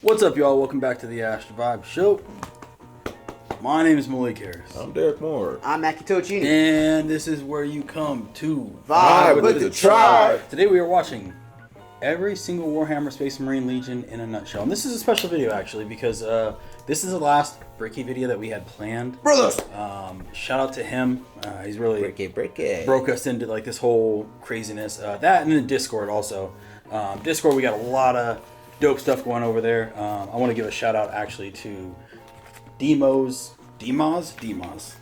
What's up, y'all? Welcome back to the Astro Vibe Show. My name is Malik Harris. I'm Derek Moore. I'm Akitochi. And this is where you come to Vibe with the tribe. Today we are watching every single Warhammer Space Marine Legion in a nutshell. And this is a special video, actually, because this is the last Bricky video that we had planned. Brothers! Shout out to him. He's really Bricky. broke us into like this whole craziness. That and then Discord also. Discord, we got a lot of dope stuff going over there. I want to give a shout out actually to Demos.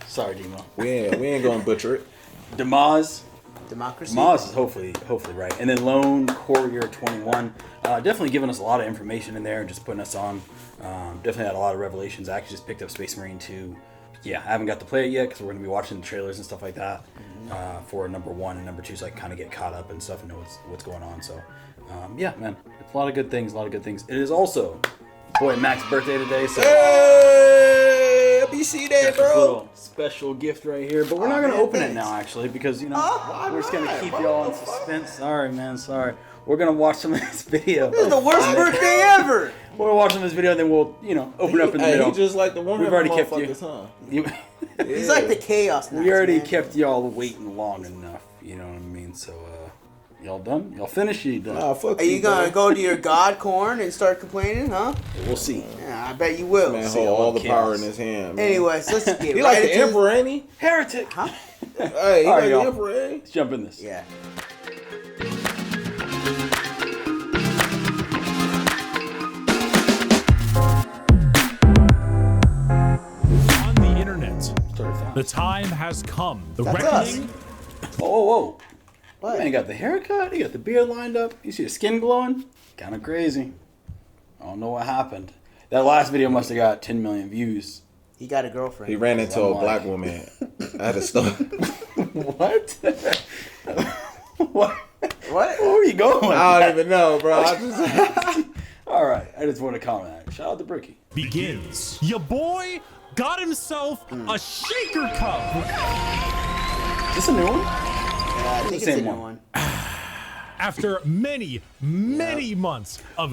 Sorry, Demo. We ain't gonna butcher it. Demaz. Democracy. Demaz is hopefully right. And then Lone Courier 21. Definitely giving us a lot of information in there and just putting us on. Definitely had a lot of revelations. I actually just picked up Space Marine 2. Yeah, I haven't got to play it yet because we're going to be watching the trailers and stuff like that for number 1 and number 2, so I can kind of get caught up and stuff and know what's going on. So, yeah, man, it's a lot of good things, It is also boy Mac's birthday today, so Hey, BC Day, got this bro. little special gift right here. But we're not going to open it now, actually, because you know we're just going to keep y'all in suspense. Sorry, man, sorry. We're going to watch some of this video. This is the worst birthday ever! We're watching this video, and then we'll, open up in the middle. He just like the one. We've already kept you. Huh? He's like the chaos We already man. kept y'all waiting long enough. You know what I mean? So, y'all done? Y'all finished? You done? Nah, fuck Are you gonna bro. go to your god corn and start complaining, huh? We'll see. Yeah, I bet you will. Man, See hold all the chaos. power in his hand. Man. Anyways, let's get he right like the into emperor, ain't he? Heretic! Huh? Hey, he All right, like y'all. the emperor, ain't Let's jump in this. Yeah. On the internet, Start fast. the time has come. The That's reckoning. Whoa. What? Man, you got the haircut, you got the beard lined up, you see the skin glowing? Kind of crazy. I don't know what happened. That last video must have got 10 million views. He got a girlfriend. he? He ran into I'm a like- black woman at a store. What? What? What? Where are you going? I don't even know, bro. I just Alright, I just want to comment. Shout out to Bricky. Begins. Your boy got himself a shaker cup. Is this a new one? I think it's same a new one. one. After many months of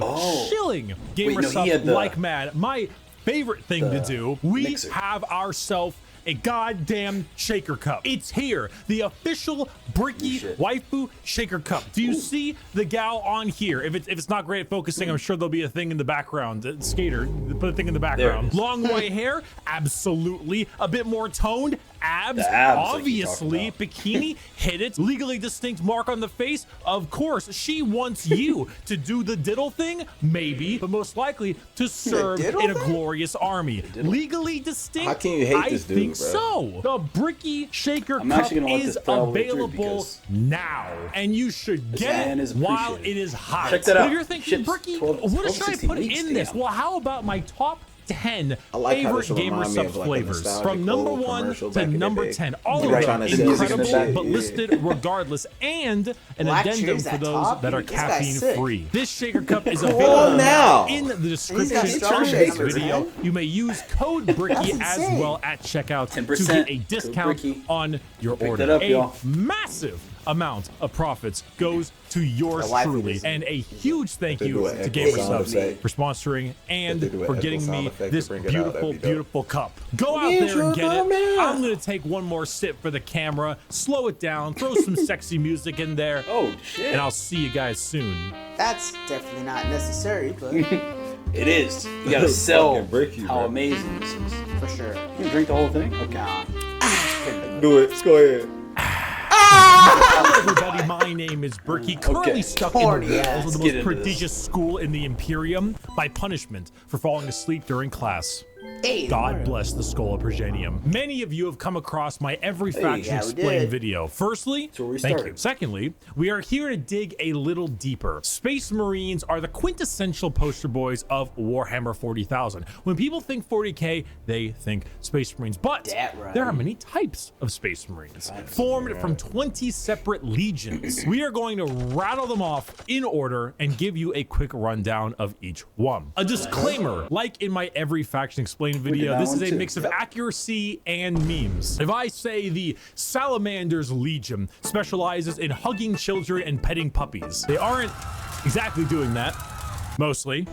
chilling gamer Wait, no, he stuff had the- like mad, my favorite thing to do, we mixer. have ourselves a goddamn shaker cup. It's here, the official Bricky shit. waifu shaker cup. Do you see the gal on here? If it's not great at focusing, I'm sure there'll be a thing in the background. Skater, put a thing in the background. is. Long white hair, absolutely. A bit more toned, abs, The abs, like you talked obviously. about. Bikini, hit it. Legally distinct mark on the face. Of course, she wants you to do the diddle thing, maybe, but most likely to serve diddle in a thing? glorious army. Legally distinct. How can you hate I this dude, think bro? so. The Bricky Shaker I'm Cup actually gonna let is this play all the way through available because now, and you should man get is it while appreciated. it is hot. Check that But out. if you're thinking, Ships Bricky, 12 what 12 should I 16 put weeks, in this? damn. Well, how about my top 10 I like how favorite this will gamer remind me subs of, like, a flavors nostalgic from number old 1 commercial to back in the number day. 10. All You of right them trying to say music in the incredible, back? but Yeah. listed regardless, and an Black addendum cherries for at those top? that are This guy's caffeine sick. free. This shaker cup is Come available on now. in the description got of strong this shakers, video. man. You may use code Bricky That's as insane. well at checkout to 10%. get a Code discount Bricky. on your Pick order. that up, a y'all. massive amount of profits goes to yours The waifu truly, is- and a huge thank They do you an to echo Gamer sound Subs effect. for sponsoring and They do an for echo getting sound me effect to this bring it out. beautiful, That'd be dope. beautiful cup. Go out there and get it. Come out. I'm gonna take one more sip for the camera, slow it down, throw some sexy music in there, Oh, shit. and I'll see you guys soon. That's definitely not necessary, but It is. You gotta sell Fucking Bricky, how bro. amazing this is. for sure. You can drink the whole thing? Okay. Nah. Do it. Just go ahead. Hello everybody, my name is Bricky, currently Okay. stuck in Corny the ass. walls of Let's the get most into this. prodigious school in the Imperium by punishment for falling asleep during class. Hey, God bless the Skull of Progenium. Many of you have come across my Every Faction yeah, we Explained did. video. Firstly, where we thank you. started. Secondly, we are here to dig a little deeper. Space Marines are the quintessential poster boys of Warhammer 40,000. When people think 40K, they think Space Marines. But That right. there are many types of Space Marines, formed from 20 separate legions. We are going to rattle them off in order and give you a quick rundown of each one. A disclaimer, like in my Every Faction Explained video, that this is one a too. mix of accuracy and memes. If I say the Salamander's Legion specializes in hugging children and petting puppies, they aren't exactly doing that, mostly.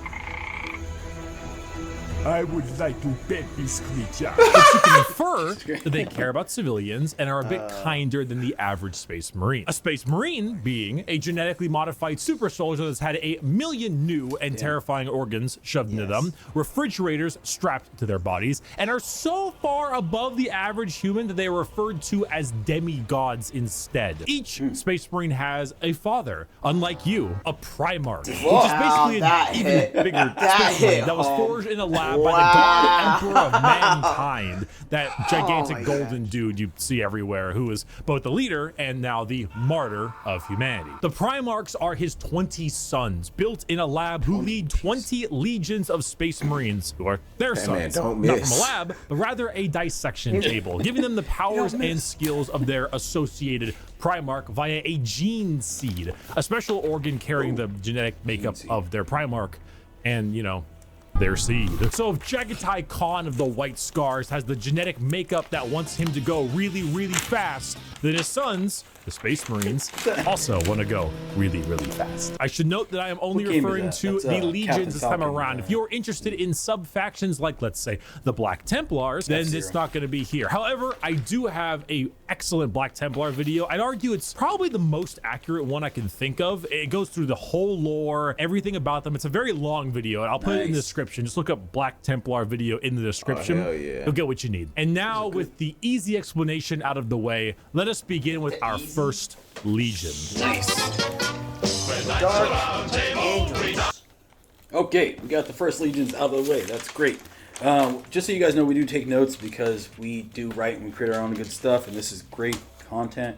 I would like to pet this creature. But you can infer that they care about civilians and are a bit kinder than the average Space Marine. A Space Marine being a genetically modified super soldier that's had 1 million new and terrifying organs shoved into them, refrigerators strapped to their bodies, and are so far above the average human that they are referred to as demigods instead. Each Space Marine has a father, unlike you, a Primarch, which is basically an even bigger Space Marine that was forged in a lab by the God Emperor of mankind, that gigantic golden dude you see everywhere, who is both the leader and now the martyr of humanity. The Primarchs are his 20 sons, built in a lab, who lead 20 legions of Space Marines, who are their sons, don't not miss. from a lab, but rather a dissection table, giving them the powers and skills of their associated Primarch via a gene seed, a special organ carrying the genetic makeup of their Primarch and, you know, their seed. So if Jagatai Khan of the White Scars has the genetic makeup that wants him to go really, really fast, then his sons, the Space Marines, also want to go really, really fast. I should note that I am only What game is referring that? to That's, the Captain legions this time Falcon. around. If you're interested in sub-factions like, let's say, the Black Templars, then F-Zero. it's not going to be here. However, I do have a excellent Black Templar video. I'd argue it's probably the most accurate one I can think of. It goes through the whole lore, everything about them. It's a very long video, and I'll put it in the description. Just look up Black Templar video in the description. hell yeah. You'll get what you need. And now, with the easy explanation out of the way, let us begin with our first legion. Okay, we got the first legions out of the way. That's great. Just so you guys know, we do take notes because we do write and we create our own good stuff, and this is great content.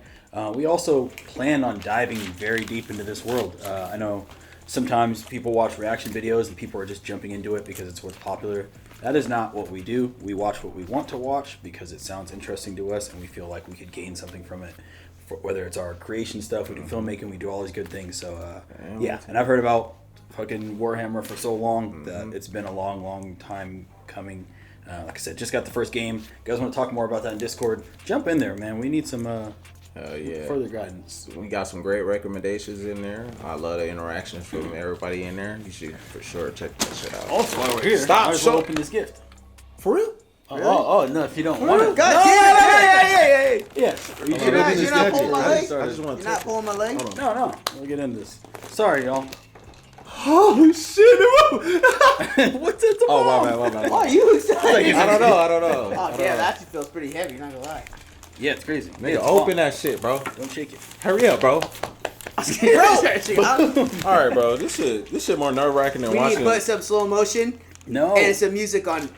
We also plan on diving very deep into this world. I know sometimes people watch reaction videos and people are just jumping into it because it's what's popular. That is not what we do. We watch what we want to watch because it sounds interesting to us and we feel like we could gain something from it. Whether it's our creation stuff, we do filmmaking, we do all these good things. So yeah, and I've heard about fucking Warhammer for so long that it's been a long time coming. Like I said, just got the first game. You guys want to talk more about that in Discord? Jump in there, man. We need some further guidance. We got some great recommendations in there. I love the interactions from everybody in there. You should for sure check that shit out. Also, while we're here, Stop, might as well show- open this gift. For real? Oh, no, if you don't want it. God damn it! Yeah. You're not pulling my leg? I just want You're to not pulling my leg? No. We'll get into this. Sorry, y'all. Oh shit! What's it? Oh my bad. Why are you excited? I don't know. Oh, damn, that actually feels pretty heavy, not gonna lie. Yeah, it's crazy. Nigga, open that shit, bro. Don't shake it. Hurry up, bro. Bro, All right, bro. This shit more nerve wracking than we need watching. to put some slow motion No. and some music on.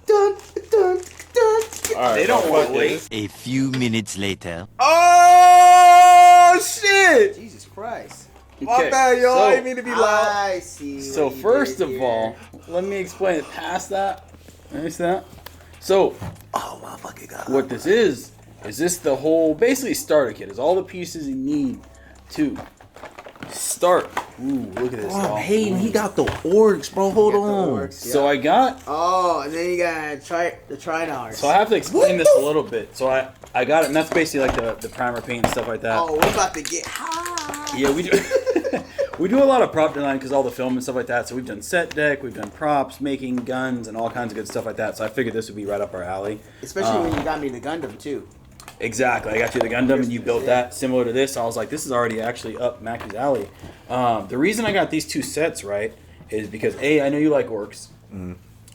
Dun, dun, dun. All right, They don't bro, want fuck to wait. this. A few minutes later. Oh shit! Jesus Christ. My bad, y'all. I didn't mean to be loud. I see. So what you first did of here. all, let me explain it past that. Understand that? So, Oh my fucking god. what this is this the whole basically starter kit? Is all the pieces you need to start. Ooh, look at this. Oh, y'all. Hayden, he got the orcs, bro. Hold Get the on. orcs, So yeah. I got. Oh, and then you got the Trinars. So I have to explain this a little bit. So I got it, and that's basically like the primer paint and stuff like that. Oh, we're about to get high. Yeah, we do. We do a lot of prop design because all the film and stuff like that. So we've done set deck, we've done props, making guns, and all kinds of good stuff like that. So I figured this would be right up our alley. Especially when you got me the Gundam too. Exactly. I got you the Gundam, and you built that similar to this. So I was like, this is already actually up Mackey's alley. The reason I got these two sets, right, is because I know you like orcs.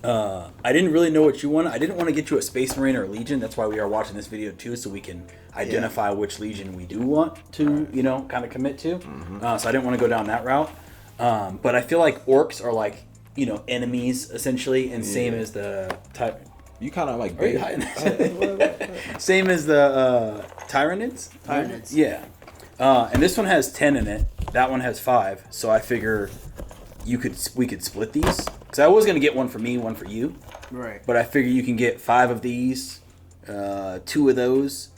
I didn't really know what you wanted. I didn't want to get you a Space Marine or a Legion. That's why we are watching this video too, so we can identify which Legion we do want to, kind of commit to. So I didn't want to go down that route. But I feel like orcs are like, enemies essentially, and same as the type. You kind of like Are you hiding? Same as the Tyranids? Tyranids. Yeah. And this one has 10 in it. That one has 5. So I figure we could split these. Because I was going to get one for me, one for you. Right. But I figure you can get 5 of these, 2 of those,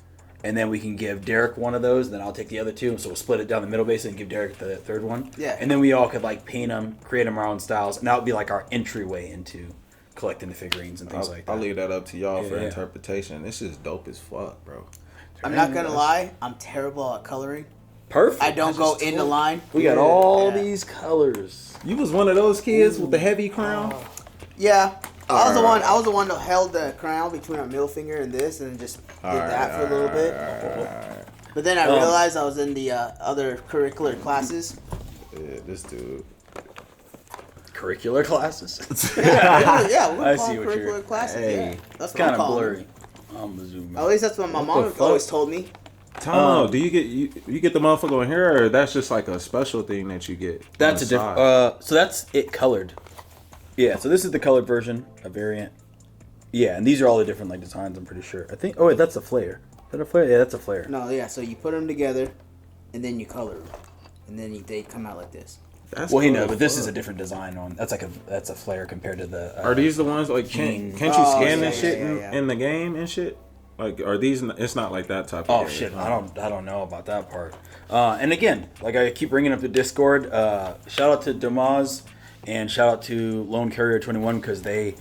and then we can give Derek one of those, and then I'll take the other 2. So we'll split it down the middle basically and give Derek the third one. Yeah. And then we all could like paint them, create them our own styles, and that would be like our entryway into collecting the figurines and things like that. I'll leave that up to y'all for Yeah. interpretation. This is dope as fuck, bro. I'm not gonna lie, I'm terrible at coloring. Perfect. I don't go in the line. We got all these colors. You was one of those kids with the heavy crown. Yeah, I was the one that held the crown between our middle finger and this, and just did that for a little bit. But then I realized I was in the other curricular classes. Yeah, this dude. Curricular classes. Yeah, we're I called see what curricular you're. classes. Hey, Yeah, that's what Kind I'm of calling blurry. them. I'm gonna zoom At out. least that's what my What mom the fuck? always told me. Tom, do you get the motherfucker on here, or that's just like a special thing that you get? That's on a the different. side? So that's it colored. Yeah. So this is the colored version, a variant. Yeah, and these are all the different like designs. I'm pretty sure. I think. Oh wait, that's a flare. Is that a flare? Yeah, that's a flare. No, yeah. So you put them together, and then you color them, and then they come out like this. That's Well, he cool knows, as but this fuck. is a different design on. That's a flare compared to the. Are these the ones like can't you Oh, scan yeah, this shit yeah. in the game and shit? Like, are these? It's not like that type of. Oh area. shit! I don't know about that part. And again, like I keep bringing up the Discord. Shout out to Damaz and shout out to Lone Carrier 21 because they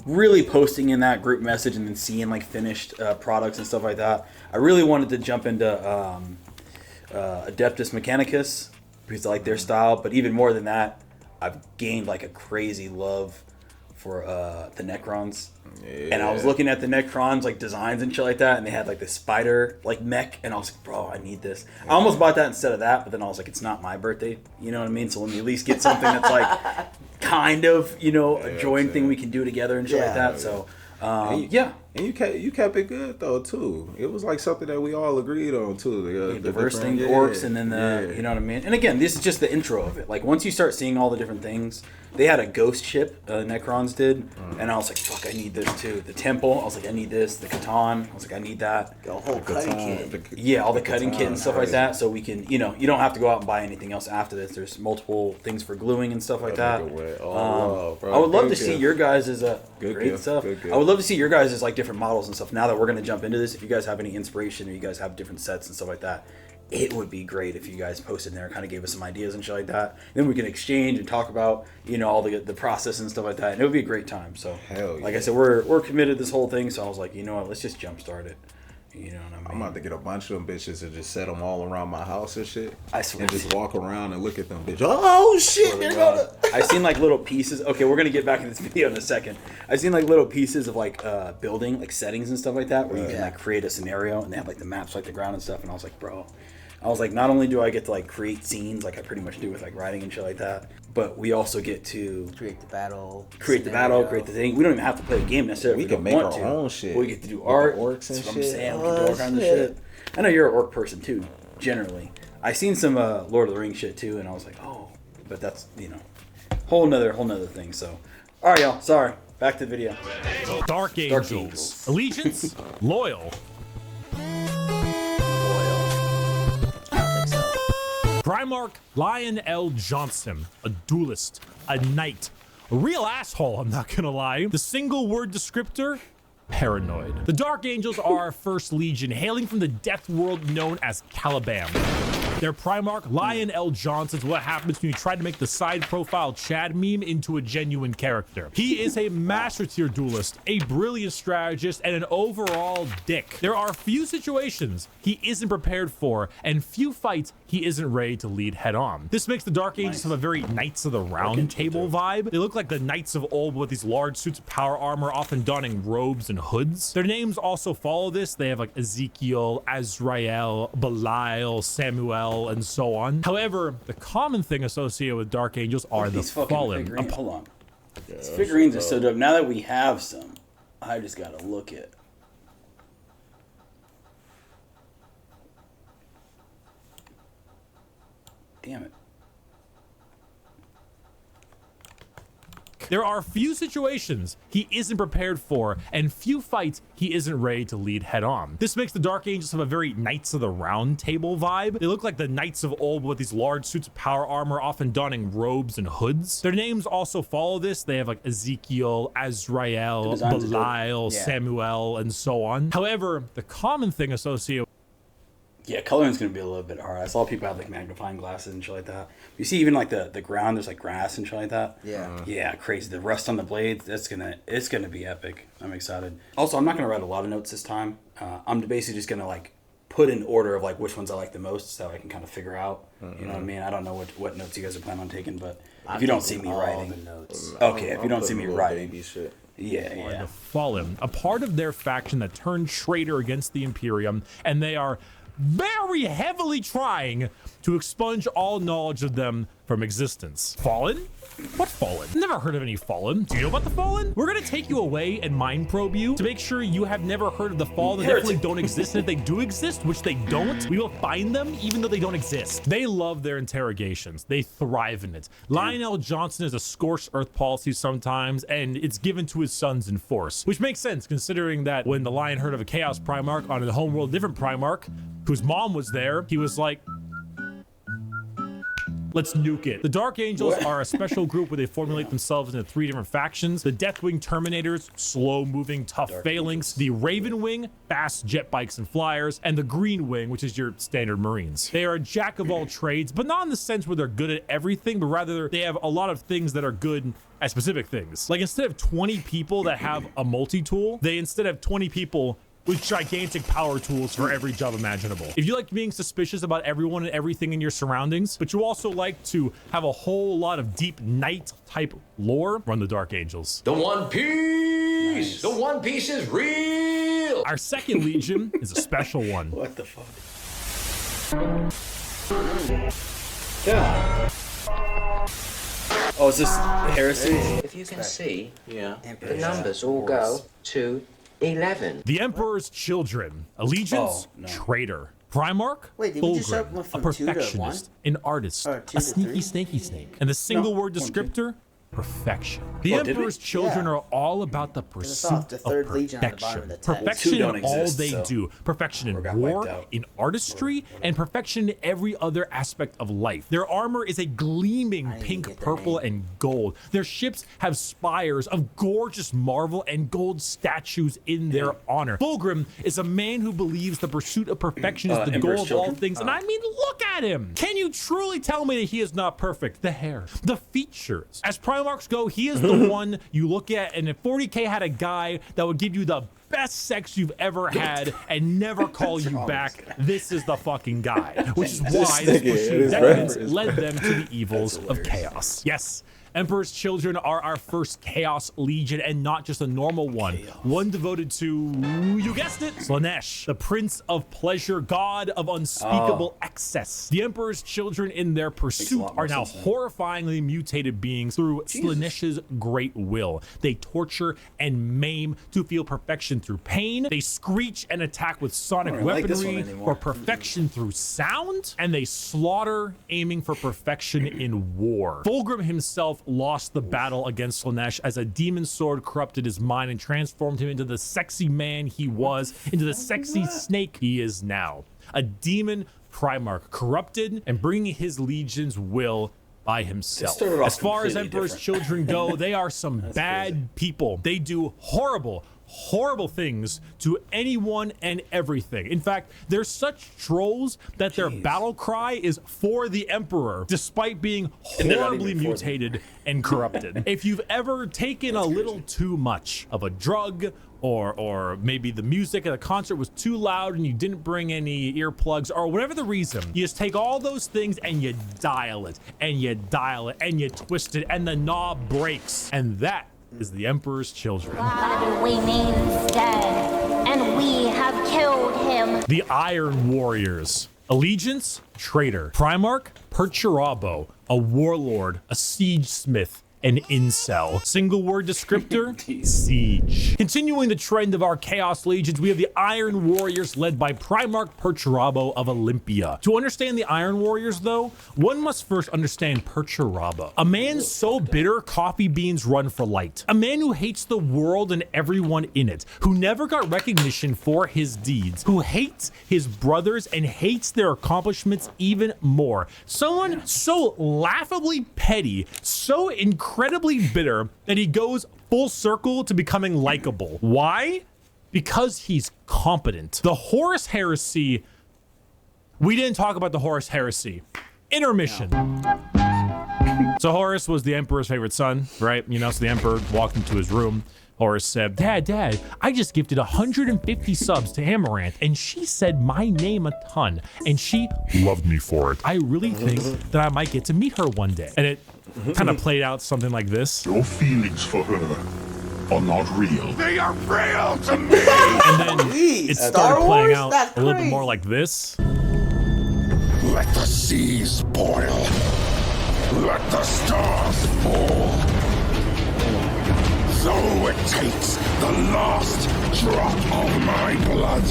really posting in that group message and then seeing like finished products and stuff like that. I really wanted to jump into Adeptus Mechanicus because I like their style, but even more than that, I've gained like a crazy love for the Necrons. Yeah. And I was looking at the Necrons like designs and shit like that, and they had like this spider like mech, and I was like, bro, I need this. I almost bought that instead of that, but then I was like, it's not my birthday, you know what I mean? So let me at least get something that's like kind of, a joint thing we can do together and shit like Yeah. that. So And you kept it good though too. It was like something that we all agreed on too. The diverse thing, different- orcs, and then the, you know what I mean? And again, this is just the intro of it. Like once you start seeing all the different things, they had a ghost ship, Necrons did, and I was like, fuck, I need this too. The temple, I was like, I need this. The Catan, I was like, I need that. The whole cutting kit. Yeah, all the cutting kit and stuff like that, so we can, you don't have to go out and buy anything else after this. There's multiple things for gluing and stuff like that. Bro. I would love Good to see gift. your guys' Good great gift, stuff. good gift. I would love to see your guys' like different models and stuff. Now that we're gonna jump into this, if you guys have any inspiration or you guys have different sets and stuff like that, it would be great if you guys posted in there and kind of gave us some ideas and shit like that. Then we can exchange and talk about, all the process and stuff like that. And it would be a great time. So, Hell like I yeah. said, we're committed to this whole thing. So I was like, you know what, let's just jumpstart it. You know what I mean? I'm about to get a bunch of them bitches and just set them all around my house and shit. I swear. And just walk around and look at them bitches. Oh shit, they're gonna. I've seen like little pieces. Okay, we're gonna get back in this video in a second. I've seen like little pieces of like building, like settings and stuff like that, where you can like create a scenario and they have like the maps, like the ground and stuff. And I was like, bro, not only do I get to like create scenes, like I pretty much do with like writing and shit like that, but we also get to Create the battle. create the battle, create the thing. We don't even have to play the game necessarily. We if can we make don't our want to. own shit. We get to do With art. the orcs and That's what I'm shit. saying. We can do all kinds of shit. I know you're an orc person too, generally. I seen some Lord of the Rings shit too, and I was like, oh, but that's whole nother thing. So, all right, y'all. Sorry. Back to the video. Dark Angels. Angels. Allegiance, loyal. Primarch Lion L. Johnson, a duelist, a knight, a real asshole, I'm not gonna lie. The single word descriptor, paranoid. The Dark Angels are our first legion, hailing from the death world known as Caliban. Their Primarch, Lion L. Johnson, is what happens when you try to make the side profile Chad meme into a genuine character. He is a master tier duelist, a brilliant strategist, and an overall dick. There are few situations he isn't prepared for, and few fights he isn't ready to lead head on. This makes the Dark Angels have a very Knights of the Round Table vibe. They look like the Knights of old with these large suits of power armor, often donning robes and hoods. Their names also follow this. They have like Ezekiel, Azrael, Belial, Samuel, and so on. However, the common thing associated with Dark Angels are the These fucking fallen. figurines. Hold on. These figurines are so dope. Now that we have some, I just gotta look at. Damn it. There are few situations he isn't prepared for, and few fights he isn't ready to lead head on. This makes the Dark Angels have a very Knights of the Round Table vibe. They look like the Knights of old with these large suits of power armor, often donning robes and hoods. Their names also follow this. They have like Ezekiel, Azrael, designs are dope. Belial, Yeah. Samuel, and so on. However, the common thing associated Yeah, coloring's gonna be a little bit hard. I saw people have like magnifying glasses and shit like that. You see, even like the ground, there's like grass and shit like that. Yeah. Yeah, crazy. The rust on the blades, it's gonna be epic. I'm excited. Also, I'm not gonna write a lot of notes this time. I'm basically just gonna like put in order of like which ones I like the most, so I can kind of figure out. You know what I mean? I don't know what notes you guys are planning on taking, but If you don't see me writing. Okay, if you don't see me writing. Baby shit. Yeah. The Fallen, a part of their faction that turned traitor against the Imperium, and they are very heavily trying to expunge all knowledge of them from existence. Fallen? What Fallen? Never heard of any Fallen. Do you know about the Fallen? We're gonna take you away and mind probe you to make sure you have never heard of the Fallen. They definitely don't exist, and if they do exist, which they don't, we will find them even though they don't exist. They love their interrogations. They thrive in it. Lionel Johnson is a scorched earth policy sometimes, and it's given to his sons in force, which makes sense considering that when the Lion heard of a Chaos Primarch on a homeworld different Primarch, whose mom was there, he was like, let's nuke it. The Dark Angels are a special group where they formulate themselves into 3 different factions. The Deathwing Terminators, slow-moving, tough phalanx. The Raven Wing, fast jet bikes and flyers. And the Green Wing, which is your standard Marines. They are a jack of all trades, but not in the sense where they're good at everything, but rather they have a lot of things that are good at specific things. Like instead of 20 people that have a multi-tool, they instead have 20 people with gigantic power tools for every job imaginable. If you like being suspicious about everyone and everything in your surroundings, but you also like to have a whole lot of deep night type lore, run the Dark Angels. The One Piece! The One Piece is real! Our second Legion is a special one. What the fuck? Yeah. Oh, is this heresy? If you can see, Yeah. the numbers all go to 11. The Emperor's Children, Allegiance, traitor. Primarch, Wait, did we just Fulgrim, start from a 2 to 1? perfectionist, an artist, Or 2 a to sneaky 3? snaky snake, and the single word descriptor, perfection. The Oh, did we? Emperor's Children Yeah. are all about the saw pursuit the of 3rd Legion at the bottom perfection. of the text. Perfection Two in don't all exist, they so do. Perfection in got war, wiped out. in artistry, and perfection in every other aspect of life. Their armor is a gleaming didn't pink, get their purple, name. and gold. Their ships have spires of gorgeous marble and gold statues in their honor. Fulgrim is a man who believes the pursuit of perfection is the Emperor's goal of all Children? things. And I mean, look at him. Can you truly tell me that he is not perfect? The hair, the features. As Primarchs go, he is the one you look at, and if 40K had a guy that would give you the best sex you've ever had and never call you back, this is the fucking guy. Which is why this pursuit decadence led them to the evils of chaos. Yes. Emperor's Children are our first Chaos Legion, and not just a normal one. One devoted to, you guessed it, Slaanesh, the Prince of Pleasure, God of unspeakable excess. The Emperor's Children in their pursuit are now horrifyingly mutated beings through Slaanesh's great will. They torture and maim to feel perfection through pain. They screech and attack with sonic I don't like this one weaponry anymore. for perfection through sound. And they slaughter, aiming for perfection in war. Fulgrim himself lost the battle against Slaanesh as a demon sword corrupted his mind and transformed him into the sexy man he was, into the sexy snake he is now. A demon Primarch, corrupted and bringing his legion's will by himself. started off As far as completely Emperor's different. Children go, they are some bad people. They do horrible things to anyone and everything. In fact, they're such trolls that their battle cry is for the Emperor, despite being And they're not horribly even for them. mutated and corrupted. If you've ever taken a little too much of a drug, or maybe the music at a concert was too loud and you didn't bring any earplugs, or whatever the reason, you just take all those things and you dial it, and you dial it, and you twist it, and the knob breaks. And that is the Emperor's Children. God we mean dead, and we have killed him. The Iron Warriors. Allegiance, traitor. Primarch, Perturabo, a warlord, a siege smith, an incel. Single word descriptor, siege. Continuing the trend of our Chaos Legions, we have the Iron Warriors led by Primarch Perturabo of Olympia. To understand the Iron Warriors though, one must first understand Perturabo. A man so bitter coffee beans run for light. A man who hates the world and everyone in it, who never got recognition for his deeds, who hates his brothers and hates their accomplishments even more. Someone so laughably petty, so incredibly bitter that he goes full circle to becoming likable. Why? Because he's competent. The Horus Heresy. We didn't talk about the Horus Heresy. Intermission. So Horus was the Emperor's favorite son, right? You know, so the Emperor walked into his room. Horus said, Dad, I just gifted 150 subs to Amaranth, and she said my name a ton, and she loved me for it. I really think that I might get to meet her one day. And it kind of played out something like this. Your feelings for her are not real. They are real to me! And then Jeez, it Star started playing Wars? out That's a little bit crazy. more like this. Let the seas boil. Let the stars fall. Though it takes the last drop of my blood.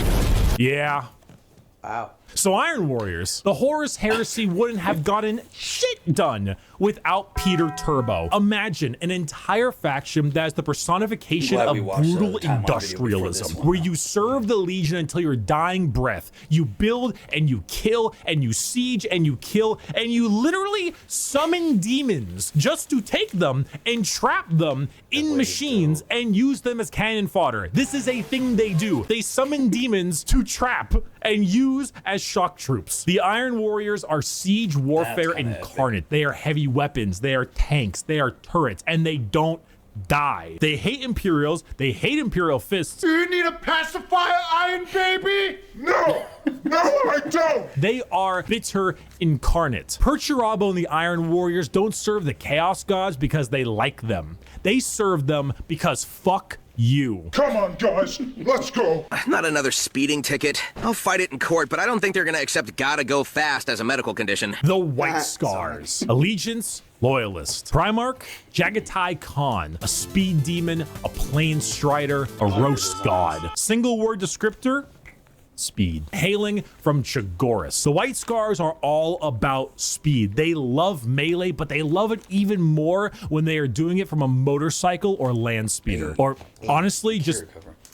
Yeah. Wow. So Iron Warriors, the Horus Heresy wouldn't have gotten shit done without Peter Turbo. Imagine an entire faction that is the personification Glad of we watched the brutal timeline video before this industrialism, one. where you serve the Legion until your dying breath. You build and you kill and you siege and you kill and you literally summon demons just to take them and trap them in machines and use them as cannon fodder. This is a thing they do. They summon demons to trap and use as shock troops. The Iron Warriors are siege warfare incarnate. They are heavy weapons, they are tanks, they are turrets, and they don't die. They hate Imperials, they hate Imperial fists. Do you need a pacifier, Iron Baby? No! No, I don't! They are bitter incarnate. Perturabo and the Iron Warriors don't serve the Chaos Gods because they like them. They serve them because fuck you. Come on, guys, let's go. Not another speeding ticket. I'll fight it in court, but I don't think they're gonna accept gotta go fast as a medical condition. The White Scars. Allegiance, Loyalist. Primarch, Jagatai Khan. A speed demon, a plane strider, a roast god. Single word descriptor, speed. Hailing from Chagoris. The White Scars are all about speed. They love melee, but they love it even more when they are doing it from a motorcycle or land speeder. Or honestly, just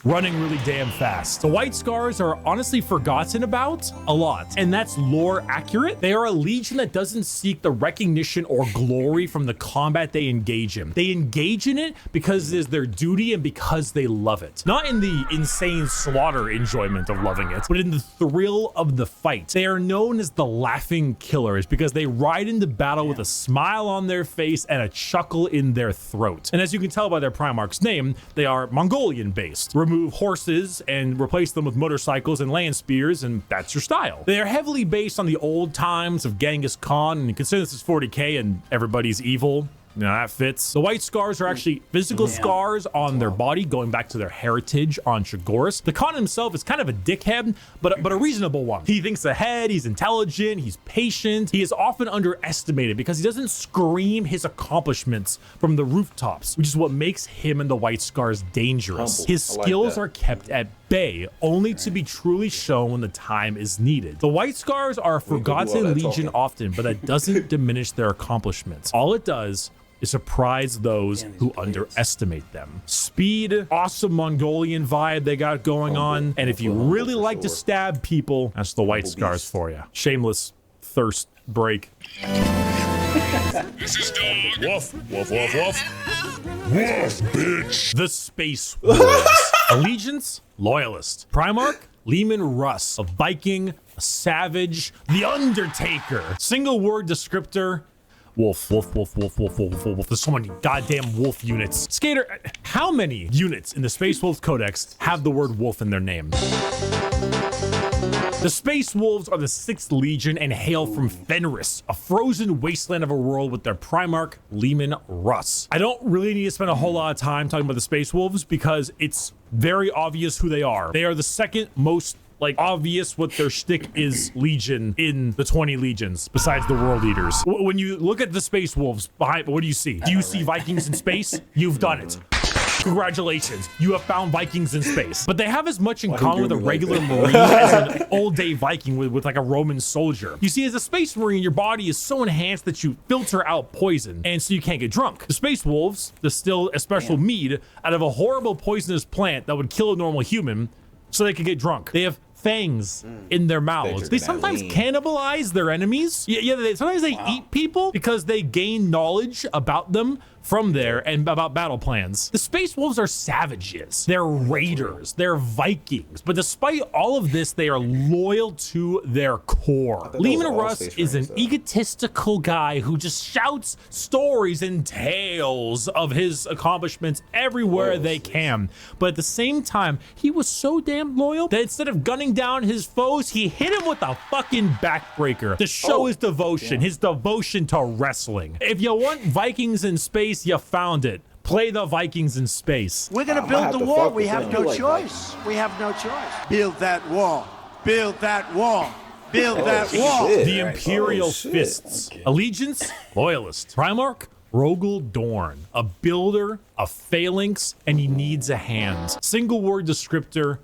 running really damn fast. The White Scars are honestly forgotten about a lot, and that's lore accurate. They are a legion that doesn't seek the recognition or glory from the combat they engage in. They engage in it because it is their duty and because they love it. Not in the insane slaughter enjoyment of loving it, but in the thrill of the fight. They are known as the Laughing Killers because they ride into battle with a smile on their face and a chuckle in their throat. And as you can tell by their Primarch's name, they are Mongolian based. Remove horses and replace them with motorcycles and land spears, and that's your style. They are heavily based on the old times of Genghis Khan, and consider this is 40K and everybody's evil. You know, that fits. The White Scars are actually physical scars on their body, going back to their heritage on Chagoris. The Khan himself is kind of a dickhead, but a reasonable one. He thinks ahead, he's intelligent, he's patient. He is often underestimated because he doesn't scream his accomplishments from the rooftops, which is what makes him and the White Scars dangerous. Humble. His I like skills that. are kept at bay, only to be truly shown when the time is needed. The White Scars are a do all forgotten that legion talking. often, but that doesn't diminish their accomplishments. All it does is surprise those who underestimate them. Speed, awesome Mongolian vibe they got going on, and if you really like to stab people, that's the White Scars for you. Shameless thirst break. This is dog. Woof, woof, woof, woof. Woof, bitch. The Space Wolves. Allegiance, Loyalist. Primarch, Leman Russ. A Viking, a Savage, the Undertaker. Single word descriptor, wolf, wolf, wolf, wolf, wolf, wolf, wolf, wolf. There's so many goddamn wolf units. Skater, how many units in the Space Wolves Codex have the word wolf in their name? The Space Wolves are the 6th Legion and hail from Fenris, a frozen wasteland of a world with their Primarch, Leman Russ. I don't really need to spend a whole lot of time talking about the Space Wolves because it's very obvious who they are. They are the second most obvious what their shtick is legion in the 20 legions besides the world eaters. When you look at the Space Wolves behind, what do you see? Do you see Vikings in space? You've done it. Congratulations, you have found Vikings in space. But they have as much in common with a regular Marine as an old day Viking with like a Roman soldier. You see, as a Space Marine, your body is so enhanced that you filter out poison, and so you can't get drunk. The Space Wolves distill a special mead out of a horrible poisonous plant that would kill a normal human so they could get drunk. They have fangs in their mouths. They sometimes cannibalize their enemies. Sometimes they eat people because they gain knowledge about them from there and about battle plans. The Space Wolves are savages. They're raiders. They're Vikings. But despite all of this, they are loyal to their core. Leman Russ is an egotistical guy who just shouts stories and tales of his accomplishments everywhere they can. But at the same time, he was so damn loyal that instead of gunning down his foes, he hit him with a fucking backbreaker to show his devotion, his devotion to wrestling. If you want Vikings in space, you found it. Play the Vikings in space. We're gonna build the wall. We have no choice. We have no choice. Build that wall. Build that wall. Build that wall. The Imperial Fists. Allegiance, Loyalist. Primarch, Rogel Dorn. A builder, a phalanx, and he needs a hand. Single word descriptor,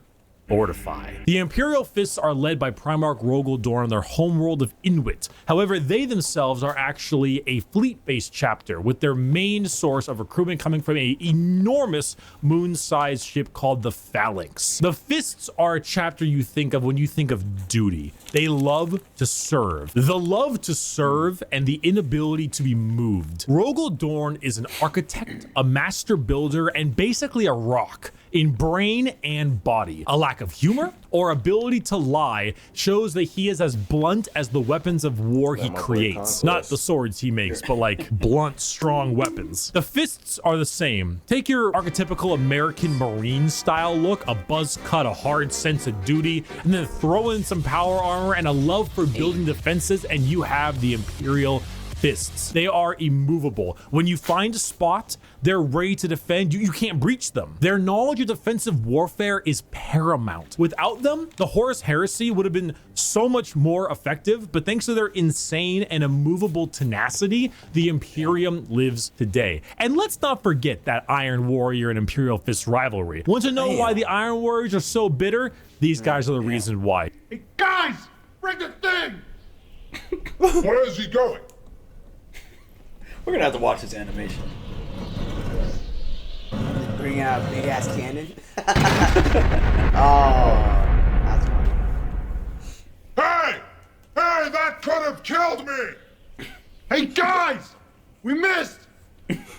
fortify. The Imperial Fists are led by Primarch Rogel Dorn on their homeworld of Inuit. However, they themselves are actually a fleet-based chapter, with their main source of recruitment coming from an enormous moon-sized ship called the Phalanx. The Fists are a chapter you think of when you think of duty. They love to serve. The love to serve and the inability to be moved. Rogel Dorn is an architect, a master builder, and basically a rock in brain and body. A lack of humor or ability to lie shows that he is as blunt as the weapons of war he creates. Not the swords he makes, but like blunt, strong weapons. The Fists are the same. Take your archetypical American Marine style look, a buzz cut, a hard sense of duty, and then throw in some power armor and a love for building defenses, and you have the Imperial Fists. They are immovable. When you find a spot, they're ready to defend. You can't breach them. Their knowledge of defensive warfare is paramount. Without them, the Horus Heresy would have been so much more effective, but thanks to their insane and immovable tenacity, the Imperium lives today. And let's not forget that Iron Warrior and Imperial Fist rivalry. Want to know why the Iron Warriors are so bitter? These guys are the reason why. Hey guys, bring the thing! Where is he going? We're gonna have to watch this animation. Bring out a big ass cannon. Oh, that's funny. Hey! Hey, that could have killed me! Hey guys! We missed!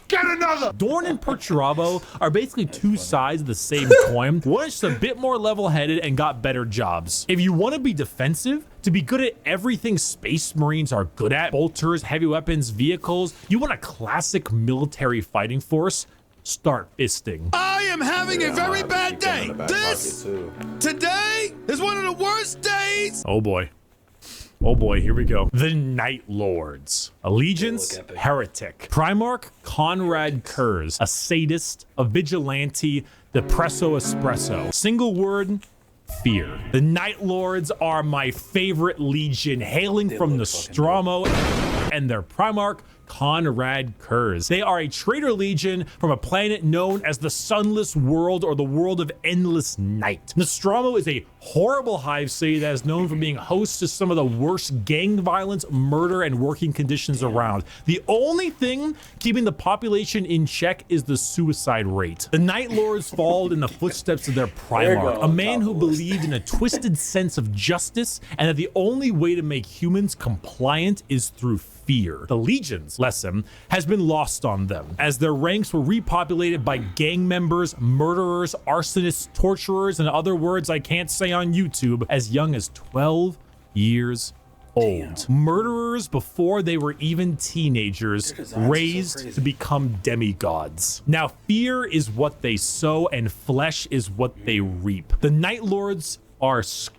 Get another! Dorn and Perturabo are basically two sides of the same coin. One is just a bit more level-headed and got better jobs. If you want to be defensive, to be good at everything Space Marines are good at, bolters, heavy weapons, vehicles, you want a classic military fighting force, start fisting. I am having a very bad day. This today is one of the worst days. Oh boy. Oh boy, here we go. The Night Lords. Allegiance, Heretic. Primarch, Conrad Kurz. A sadist, a vigilante, depresso espresso. Single word, fear. The Night Lords are my favorite legion, hailing from Nostromo and their Primarch, Conrad Kurz. They are a traitor legion from a planet known as the Sunless World, or the World of Endless Night. Nostromo is a horrible hive city that is known for being host to some of the worst gang violence, murder, and working conditions around. The only thing keeping the population in check is the suicide rate. The Night Lords followed in the footsteps of their Primarch, a man who believed in a twisted sense of justice and that the only way to make humans compliant is through fear. The Legion's lesson has been lost on them, as their ranks were repopulated by gang members, murderers, arsonists, torturers, and other words I can't say on YouTube, as young as 12 years old. Murderers before they were even teenagers, raised to become demigods. Now, fear is what they sow and flesh is what they reap. The Night Lords are scum.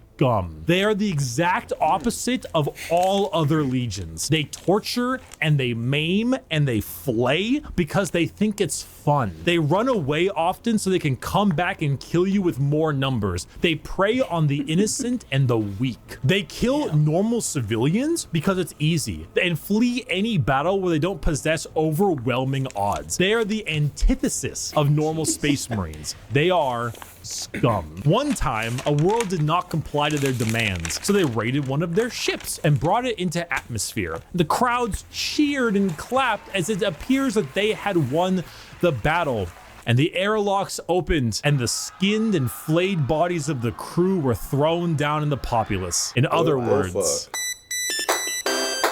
They are the exact opposite of all other legions. They torture and they maim and they flay because they think it's fun. They run away often so they can come back and kill you with more numbers. They prey on the innocent and the weak. They kill normal civilians because it's easy and flee any battle where they don't possess overwhelming odds. They are the antithesis of normal Space Marines. They are scum. One time, a world did not comply to their demands, so they raided one of their ships and brought it into atmosphere. The crowds cheered and clapped as it appears that they had won the battle, and the airlocks opened and the skinned and flayed bodies of the crew were thrown down in the populace. In other words,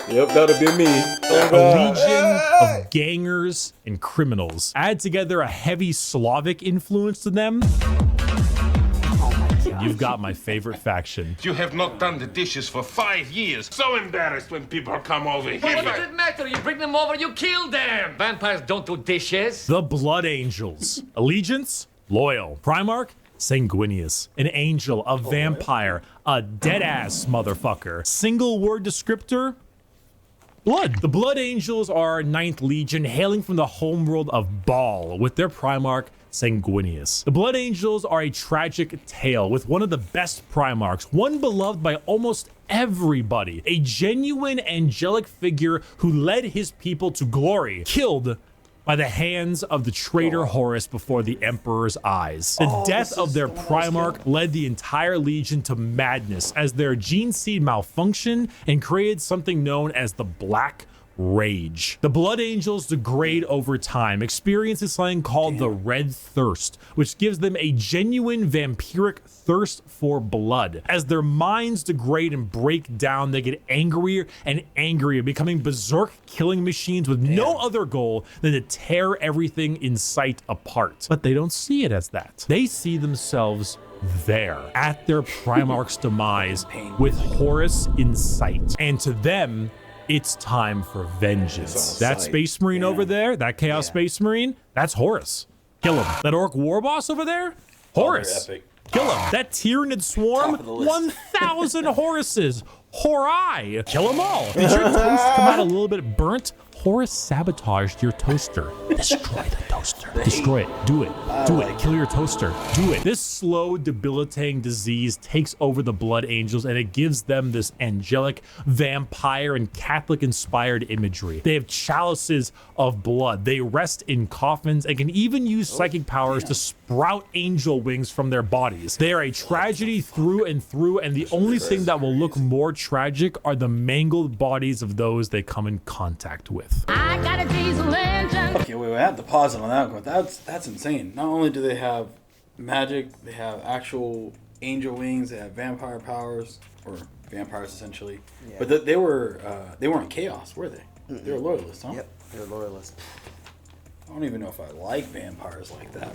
yep, that'll be me. a legion of gangers and criminals. Add together a heavy Slavic influence to them, and you've got my favorite faction. You have not done the dishes for 5 years. So embarrassed when people come over here. What does it matter? You bring them over, you kill them. Vampires don't do dishes. The Blood Angels. Allegiance, loyal. Primarch, sanguineous. An angel, a vampire, a dead-ass motherfucker. Single word descriptor, blood. The Blood Angels are 9th Legion, hailing from the homeworld of Baal, with their Primarch, Sanguinius. The Blood Angels are a tragic tale with one of the best Primarchs, one beloved by almost everybody, a genuine angelic figure who led his people to glory, killed by the hands of the traitor Horus before the Emperor's eyes. The death of their Primarch led the entire Legion to madness as their gene seed malfunctioned and created something known as the Black Rage. The Blood Angels degrade over time, experiencing something called the Red Thirst, which gives them a genuine vampiric thirst for blood. As their minds degrade and break down, they get angrier and angrier, becoming berserk killing machines with no other goal than to tear everything in sight apart. But they don't see it as that. They see themselves there at their Primarch's demise with Horus in sight. And to them, it's time for vengeance. That Space Marine over there, that Chaos Space Marine, that's Horus. Kill him. That Orc War Boss over there, Horus. Kill him. That Tyranid Swarm, 1,000 Horuses. Horai. Kill them all. Did your toast come out a little bit burnt? Horus sabotaged your toaster. Destroy the toaster. Destroy it. Do it. Do it. Kill your toaster. Do it. This slow, debilitating disease takes over the Blood Angels, and it gives them this angelic, vampire, and Catholic-inspired imagery. They have chalices of blood. They rest in coffins and can even use psychic powers to sprout angel wings from their bodies. They are a tragedy through and through, and the only thing that will look more tragic are the mangled bodies of those they come in contact with. I got a diesel engine. Okay, wait, I have to pause it on that one. That's insane. Not only do they have magic, they have actual angel wings, they have vampire powers, or vampires essentially. Yeah. But they weren't chaos, were they? Mm-mm. They were loyalists, huh? Yep, they were loyalists. I don't even know if I like vampires like that.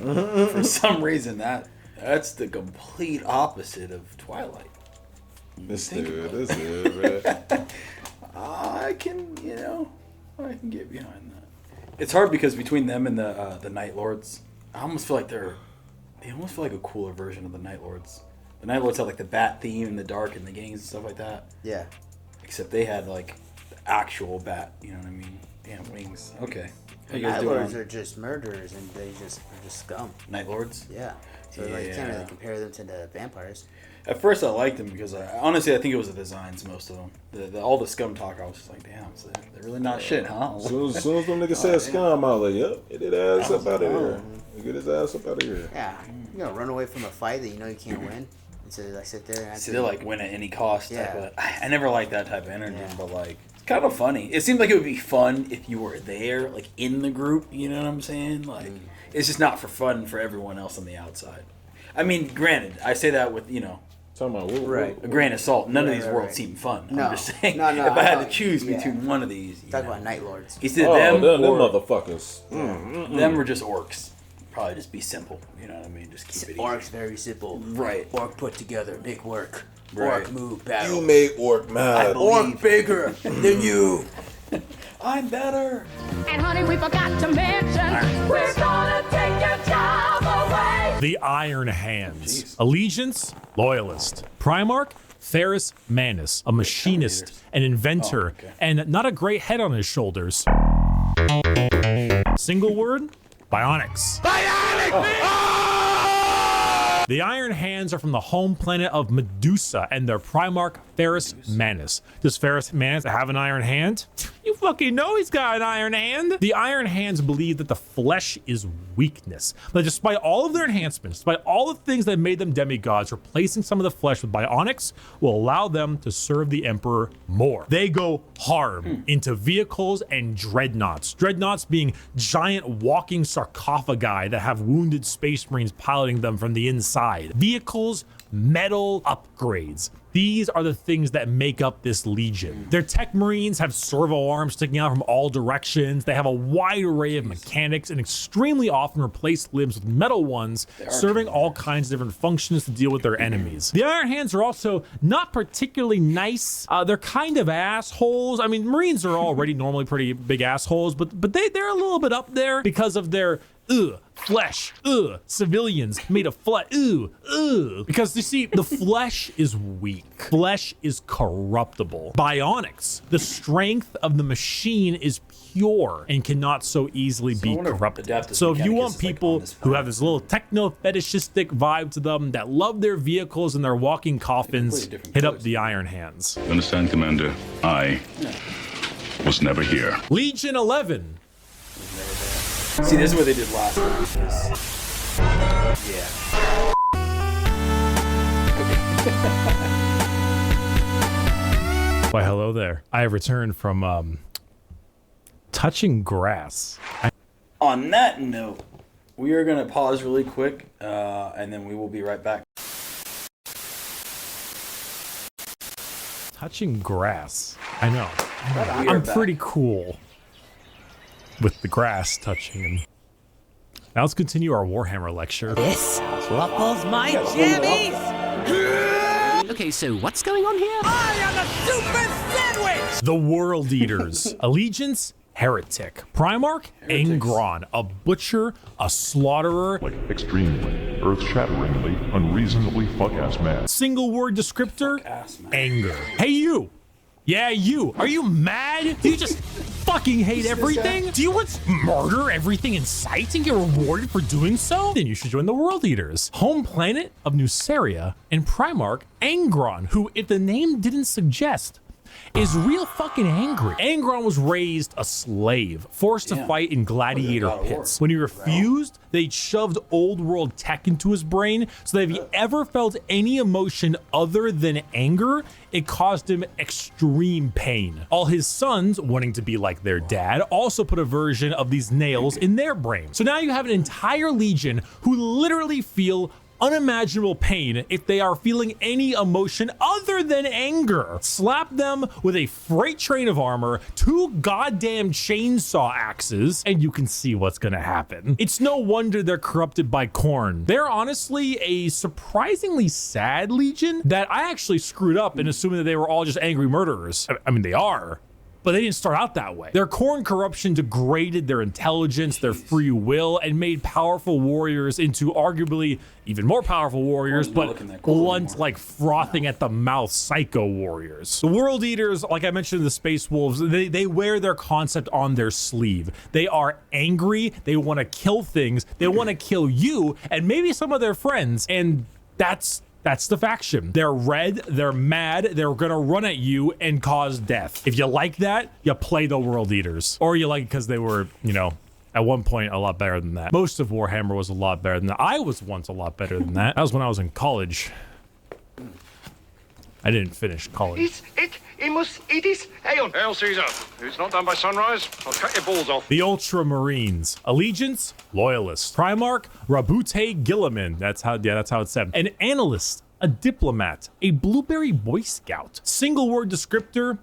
For some reason, that's the complete opposite of Twilight. This dude, man. I can get behind that. It's hard because between them and the Night Lords, I almost feel like they almost feel like a cooler version of the Night Lords. The Night Lords have like the bat theme and the dark and the gangs and stuff like that. Yeah. Except they had like the actual bat, you know what I mean? Damn wings. Okay. The Night Lords are just murderers and they are just scum. Night Lords? Yeah. So like, you can't really compare them to the vampires. At first, I liked them because honestly, I think it was the designs, most of them. All the scum talk, I was just like, damn, so they're really not shit, huh? As soon as them niggas said scum, I was like, yep, get his ass up out of here. Get his ass up out of here. Yeah, run away from a fight that you know you can't win. And so they like sit there and they're like win at any cost. Yeah. I never liked that type of energy, but like, it's kind of funny. It seemed like it would be fun if you were there, like in the group, you know what I'm saying? Like, it's just not for fun for everyone else on the outside. I mean, granted, I say that with, talking about a grain of salt. None of these worlds seem fun. No. I'm just saying. No, if I had to choose between one of these, talk about Night Lords. It's either them or motherfuckers. Them or just orcs. Probably just be simple. You know what I mean? Just keep it easy. Orcs very simple. Right. Orc put together, big work. Right. Orc move, battle. You made orc mad. Orc bigger than you. I'm better. And honey, we forgot to mention, we're gonna take your job away. The Iron Hands. Allegiance, loyalist. Primarch, Ferrus Manus, a machinist, an inventor, and not a great head on his shoulders. Single word, bionics. The Iron Hands are from the home planet of Medusa and their Primarch, Ferrus Manus. Does Ferrus Manus have an iron hand? You fucking know he's got an iron hand. The Iron Hands believe that the flesh is weakness. But despite all of their enhancements, despite all the things that made them demigods, replacing some of the flesh with bionics will allow them to serve the Emperor more. They go hard into vehicles and dreadnoughts. Dreadnoughts being giant walking sarcophagi that have wounded space marines piloting them from the inside. Vehicles, metal upgrades. These are the things that make up this Legion. Their tech marines have servo arms sticking out from all directions. They have a wide array of mechanics and extremely often replace limbs with metal ones, serving all kinds of different functions to deal with their enemies. The Iron Hands are also not particularly nice. They're kind of assholes. I mean, Marines are already normally pretty big assholes, but they're a little bit up there because of their flesh, civilians made of flesh, because you see, the flesh is weak. Flesh is corruptible. Bionics, the strength of the machine is pure and cannot so easily be corrupted. So if you want people who have this little techno fetishistic vibe to them, that love their vehicles and their walking coffins, hit up the Iron Hands. Understand, Commander? I was never here. Legion 11. See, this is what they did last time. Yeah. Why, hello there. I have returned from touching grass. On that note, we are going to pause really quick, and then we will be right back. Touching grass. I know. I'm pretty cool with the grass touching. And now let's continue our Warhammer lecture. This ruffles my jammies! Okay, so what's going on here? I am a super sandwich! The World Eaters. Allegiance, Heretic. Primarch, Angron. A butcher, a slaughterer. Like extremely, earth-shatteringly, unreasonably fuck-ass mad. Single word descriptor, anger. Hey you! Yeah, you. Are you mad? Do you just fucking hate everything? Do you want to murder everything in sight and get rewarded for doing so? Then you should join the World Eaters. Home planet of Nuceria and Primarch Angron, who, if the name didn't suggest, is real fucking angry. Angron was raised a slave, forced to fight in gladiator pits. When he refused, they shoved old world tech into his brain, so that if he ever felt any emotion other than anger, it caused him extreme pain. All his sons, wanting to be like their dad, also put a version of these nails in their brain. So now you have an entire legion who literally feel unimaginable pain if they are feeling any emotion other than anger. Slap them with a freight train of armor, 2 goddamn chainsaw axes, and you can see what's gonna happen. It's no wonder they're corrupted by corn. They're honestly a surprisingly sad legion that I actually screwed up in assuming that they were all just angry murderers. I mean, they are, but they didn't start out that way. Their corn corruption degraded their intelligence, their free will, and made powerful warriors into arguably even more powerful warriors, but blunt, like frothing at the mouth psycho warriors. The World Eaters, like I mentioned in the Space Wolves, they wear their concept on their sleeve. They are angry, they want to kill things, they want to kill you, and maybe some of their friends, and that's the faction. They're red, they're mad, they're gonna run at you and cause death. If you like that, you play the World Eaters. Or you like it because they were, you know, at one point a lot better than that. Most of Warhammer was a lot better than that. I was once a lot better than that. That was when I was in college. I didn't finish college. It is. Hail Caesar. It's not done by sunrise. I'll cut your balls off. The Ultramarines. Allegiance, Loyalist. Primarch, Rabute Gilliman. That's how it's said. An Analyst, a Diplomat, a Blueberry Boy Scout. Single word descriptor,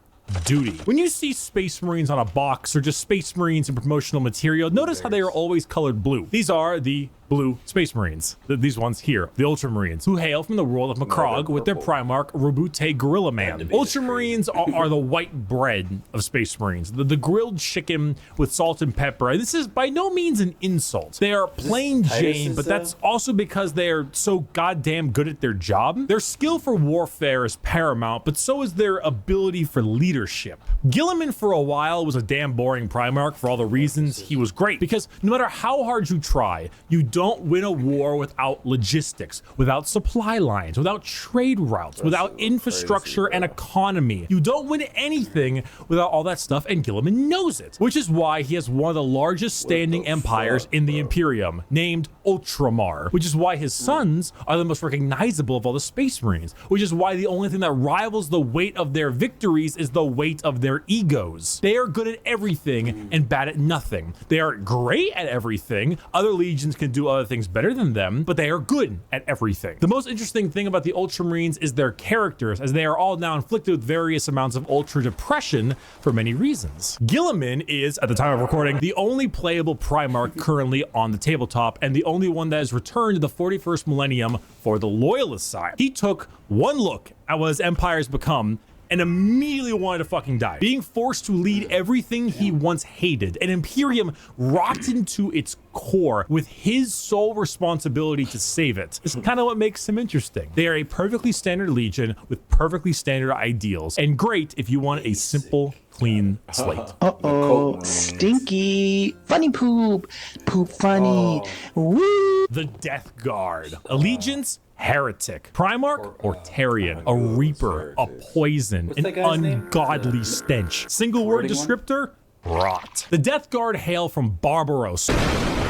duty. When you see Space Marines on a box or just Space Marines in promotional material, notice how they are always colored blue. These are the blue Space Marines. These ones here, the Ultramarines, who hail from the world of Macrogg with their Primarch, Rabute Gorilla Man. Ultramarines are the white bread of Space Marines, the grilled chicken with salt and pepper. This is by no means an insult. They are plain Jane, but that's also because they are so goddamn good at their job. Their skill for warfare is paramount, but so is their ability for leadership. Gilliman for a while was a damn boring Primarch for all the reasons he was great, because no matter how hard you try, you don't win a war without logistics, without supply lines, without trade routes, without infrastructure and economy. You don't win anything without all that stuff, and Gilliman knows it, which is why he has one of the largest standing empires in the Imperium, named Ultramar, which is why his sons are the most recognizable of all the Space Marines, which is why the only thing that rivals the weight of their victories is the weight of their egos. They are good at everything and bad at nothing. They are great at everything. Other legions can do do other things better than them, but they are good at everything. The most interesting thing about the Ultramarines is their characters, as they are all now inflicted with various amounts of Ultra depression for many reasons. Gilliman is, at the time of recording, the only playable Primarch currently on the tabletop, and the only one that has returned to the 41st millennium for the Loyalist side. He took one look at what his empire has become and immediately wanted to fucking die. Being forced to lead everything he once hated, an Imperium rotten to its core with his sole responsibility to save it, is kind of what makes him interesting. They are a perfectly standard legion with perfectly standard ideals, and great if you want a simple, clean slate. Uh-oh, stinky, funny poop, poop funny, woo! The Death Guard. Allegiance, Heretic. Primarch or Tarian. A Reaper, a Poison, an ungodly stench. Single word descriptor, rot. The Death Guard hail from Barbaros,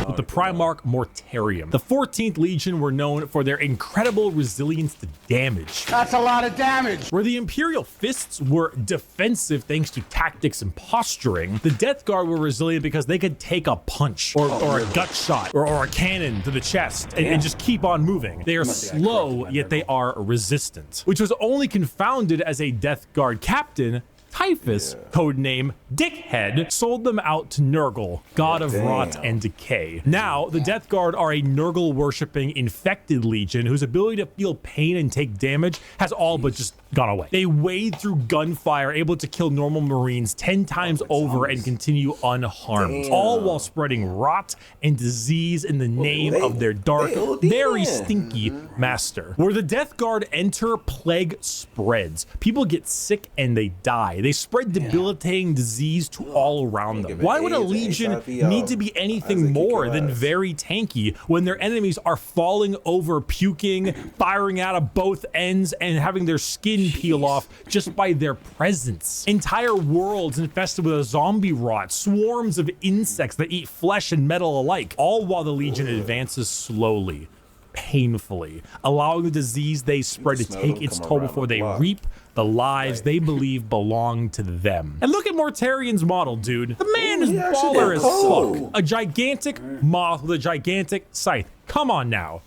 with the Primarch Mortarium. The 14th Legion were known for their incredible resilience to damage. That's a lot of damage. Where the Imperial Fists were defensive thanks to tactics and posturing, the Death Guard were resilient because they could take a punch or a gut shot or a cannon to the chest and just keep on moving. They are slow, yet they are resistant, which was only confounded as a Death Guard captain, Typhus, codename Dickhead, sold them out to Nurgle, god of rot and decay. Now, the Death Guard are a Nurgle-worshipping infected legion whose ability to feel pain and take damage has all but just gone away. They wade through gunfire, able to kill normal Marines 10 times over and continue unharmed, all while spreading rot and disease in the name of their dark, very stinky master. Where the Death Guard enter, plague spreads. People get sick and they die. They spread debilitating disease to all around them. Why would a legion need to be anything more than very tanky when their enemies are falling over, puking, firing out of both ends, and having their skin peel off just by their presence? Entire worlds infested with a zombie rot, swarms of insects that eat flesh and metal alike, all while the legion advances slowly, painfully, allowing the disease they spread to take its toll before they reap the lives they believe belong to them. And look at Mortarian's model, dude. The man is baller as fuck. A gigantic moth with a gigantic scythe. Come on now.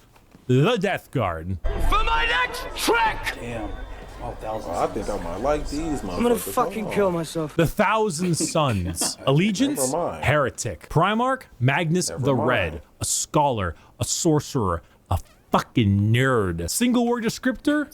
The Death Guard. For my next trick! Damn. I think I might like these motherfuckers. I'm gonna fucking kill myself. The Thousand Sons. Allegiance, Heretic. Primarch, Magnus the Red. A scholar, a sorcerer, a fucking nerd. Single word descriptor,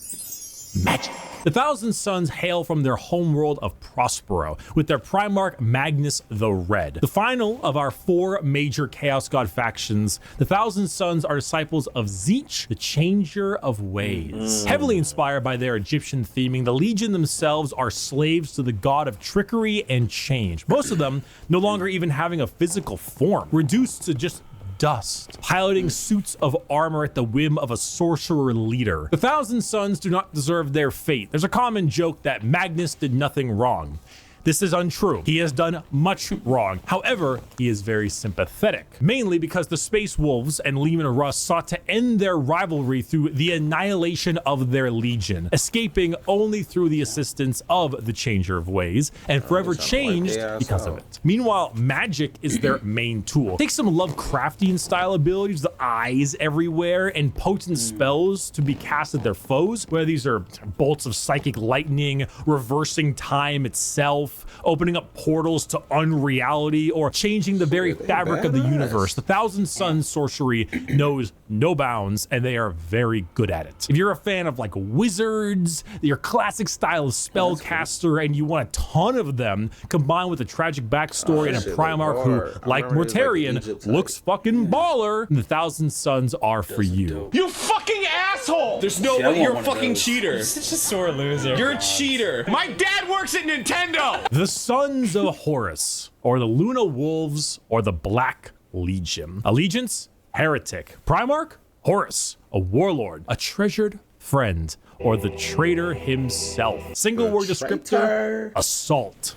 magic. The Thousand Sons hail from their homeworld of Prospero, with their Primarch Magnus the Red. The final of our 4 major Chaos God factions, the Thousand Sons are disciples of Tzeentch, the Changer of Ways. Heavily inspired by their Egyptian theming, the Legion themselves are slaves to the god of trickery and change. Most of them no longer even having a physical form, reduced to just dust, piloting suits of armor at the whim of a sorcerer leader. The Thousand Sons do not deserve their fate. There's a common joke that Magnus did nothing wrong. This is untrue. He has done much wrong. However, he is very sympathetic, mainly because the Space Wolves and Leman Russ sought to end their rivalry through the annihilation of their legion, escaping only through the assistance of the Changer of Ways, and forever changed because of it. Meanwhile, magic is their main tool. Take some Lovecraftian style abilities, the eyes everywhere, and potent spells to be cast at their foes, whether these are bolts of psychic lightning, reversing time itself, opening up portals to unreality, or changing the very fabric of the universe. The Thousand Sons sorcery knows no bounds, and they are very good at it. If you're a fan of like wizards, your classic style of spellcaster, and you want a ton of them, combined with a tragic backstory and a Primarch who, like Mortarian, looks fucking baller, the Thousand Sons are for you. You fucking asshole! There's no way you're a fucking cheater. You're such a sore loser. You're a cheater. My dad works at Nintendo! The Sons of Horus, or the Luna Wolves, or the Black Legion. Allegiance, Heretic. Primarch, Horus, a warlord, a treasured friend, or the traitor himself. Single word descriptor, assault.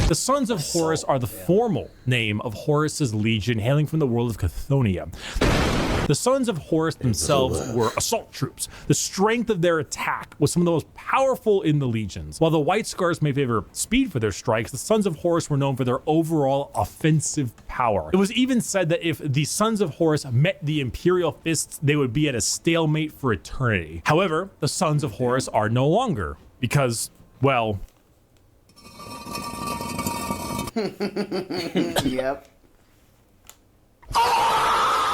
The Sons of Horus are the formal name of Horus's legion, hailing from the world of Chthoniya. The Sons of Horus themselves were assault troops. The strength of their attack was some of the most powerful in the legions. While the White Scars may favor speed for their strikes, the Sons of Horus were known for their overall offensive power. It was even said that if the Sons of Horus met the Imperial Fists, they would be at a stalemate for eternity. However, the Sons of Horus are no longer because, well... Yep.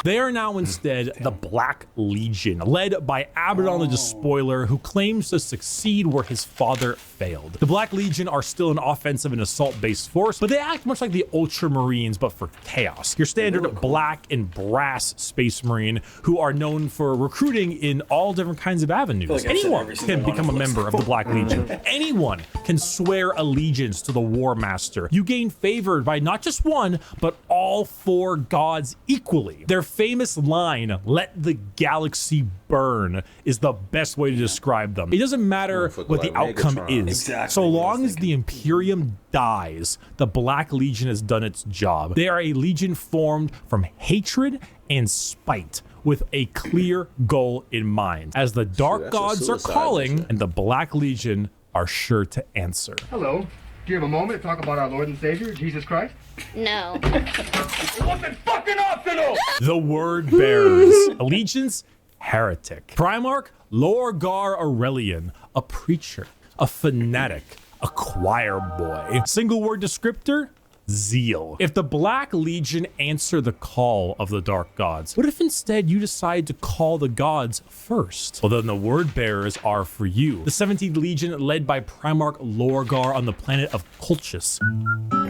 They are now instead the Black Legion, led by Abaddon the Despoiler, who claims to succeed where his father failed. The Black Legion are still an offensive and assault-based force, but they act much like the Ultramarines, but for chaos. Your standard black and brass Space Marine, who are known for recruiting in all different kinds of avenues. Anyone can become a member of the Black Legion. Anyone can swear allegiance to the War Master. You gain favored by not just one, but all 4 gods equally. Their famous line, "Let the galaxy burn," is the best way to describe them. It doesn't matter what the outcome is. So long as the Imperium dies, the Black Legion has done its job. They are a legion formed from hatred and spite, with a clear goal in mind, as the Dark Gods are calling, and the Black Legion are sure to answer. Hello. Do you have a moment to talk about our Lord and Savior, Jesus Christ? No. It wasn't fucking optional! The Word Bearers. Allegiance, heretic. Primarch, Lorgar Aurelian, a preacher, a fanatic, a choir boy. Single word descriptor, zeal. If the Black Legion answer the call of the Dark Gods, what if instead you decide to call the gods first? Well, then the Word Bearers are for you. The 17th Legion, led by Primarch Lorgar on the planet of Colchis.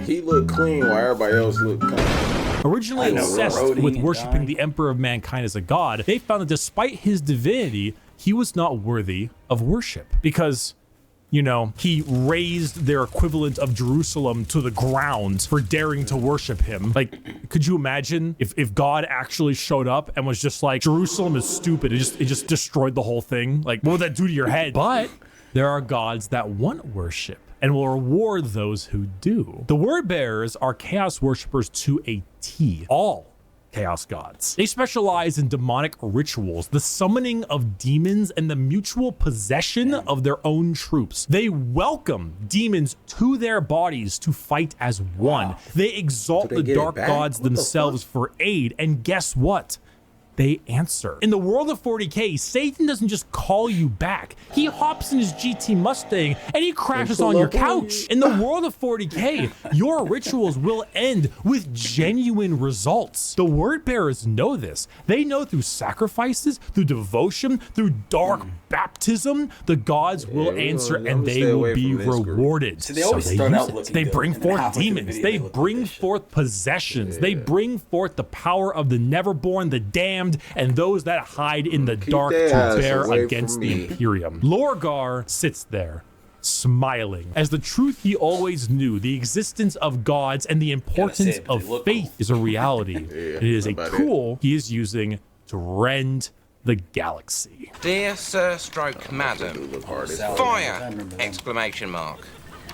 He looked clean while everybody else looked kind of... Originally obsessed with worshiping the Emperor of Mankind as a god, they found that despite his divinity, he was not worthy of worship because, you know, he raised their equivalent of Jerusalem to the ground for daring to worship him. Like, could you imagine if God actually showed up and was just like, Jerusalem is stupid, it just destroyed the whole thing? Like, what would that do to your head? But there are gods that want worship and will reward those who do. The Word Bearers are chaos worshippers to a T. All chaos gods. They specialize in demonic rituals, the summoning of demons, and the mutual possession of their own troops. They welcome demons to their bodies to fight as one. Wow. They exalt the dark gods themselves for aid, and guess what? They answer. In the world of 40K, Satan doesn't just call you back. He hops in his GT Mustang and he crashes on your couch. In the world of 40K, your rituals will end with genuine results. The Word Bearers know this. They know through sacrifices, through devotion, through dark baptism, the gods will answer and they will be rewarded. So they always start out looking They good, bring and then forth halfway through the demons. video, They they look bring like this forth possessions. They bring forth the power of the neverborn, the damned, and those that hide in the dark to bear against the Imperium. Lorgar sits there, smiling, as the truth he always knew, the existence of gods and the importance of faith is a reality. It is a tool he is using to rend the galaxy. Dear Sir Stroke Madam, fire! Exclamation mark.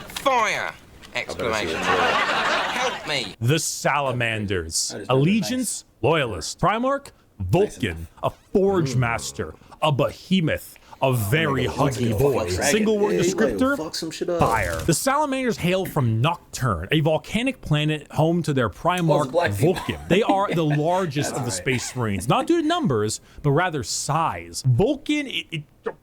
Fire! Exclamation mark. Help me! The Salamanders. Allegiance, loyalist. Primarch, Vulcan, a Forge Master, a Behemoth, a very huggy boy. Single word descriptor, fire. The Salamanders hail from Nocturne, a volcanic planet home to their Primarch Vulcan. They are the largest of the Space Marines, not due to numbers, but rather size. Vulcan,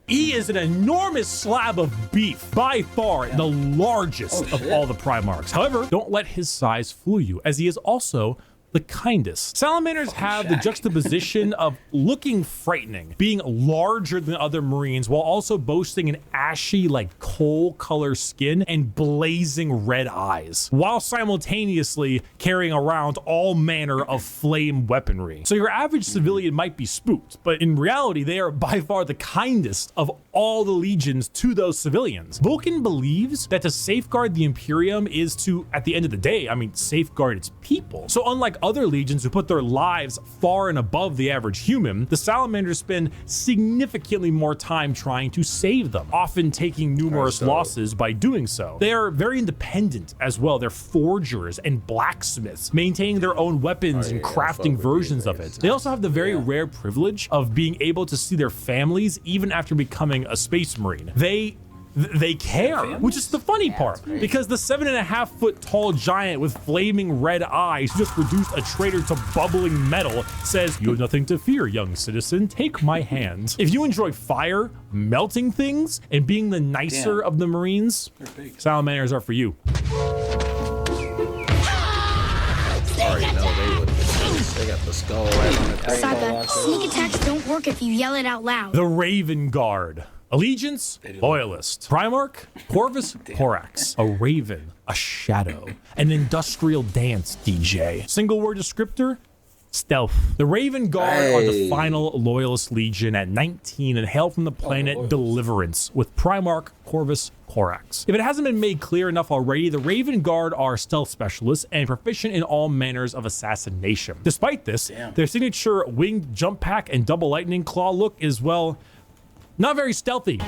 he is an enormous slab of beef, by far the largest of all the Primarchs. However, don't let his size fool you, as he is also the kindest. Salamanders have the juxtaposition of looking frightening, being larger than other Marines, while also boasting an ashy, like coal color skin and blazing red eyes, while simultaneously carrying around all manner of flame weaponry. So your average civilian might be spooked, but in reality, they are by far the kindest of all the legions to those civilians. Vulcan believes that to safeguard the Imperium is to, at the end of the day, safeguard its people. So unlike Unlike other legions who put their lives far and above the average human, the salamanders spend significantly more time trying to save them, often taking numerous losses by doing so. They are very independent as well. They're forgers and blacksmiths, maintaining their own weapons and crafting versions of it. They also have the very rare privilege of being able to see their families even after becoming a space marine. They care, which is the funny part, because the 7.5-foot tall giant with flaming red eyes who just reduced a traitor to bubbling metal says, "You have nothing to fear, young citizen. Take my hand." If you enjoy fire, melting things, and being the nicer of the Marines, salamanders are for you. They got the skull right on the thing. Sokka, sneak attacks don't work if you yell it out loud. The Raven Guard. Allegiance, Loyalist. Primarch, Corvus, Corax. A Raven, a Shadow. An industrial dance DJ. Single word descriptor, stealth. The Raven Guard are the final Loyalist Legion at 19 and hail from the planet Deliverance with Primarch Corvus Corax. If it hasn't been made clear enough already, the Raven Guard are stealth specialists and proficient in all manners of assassination. Despite this, their signature winged jump pack and double lightning claw look is, well, not very stealthy.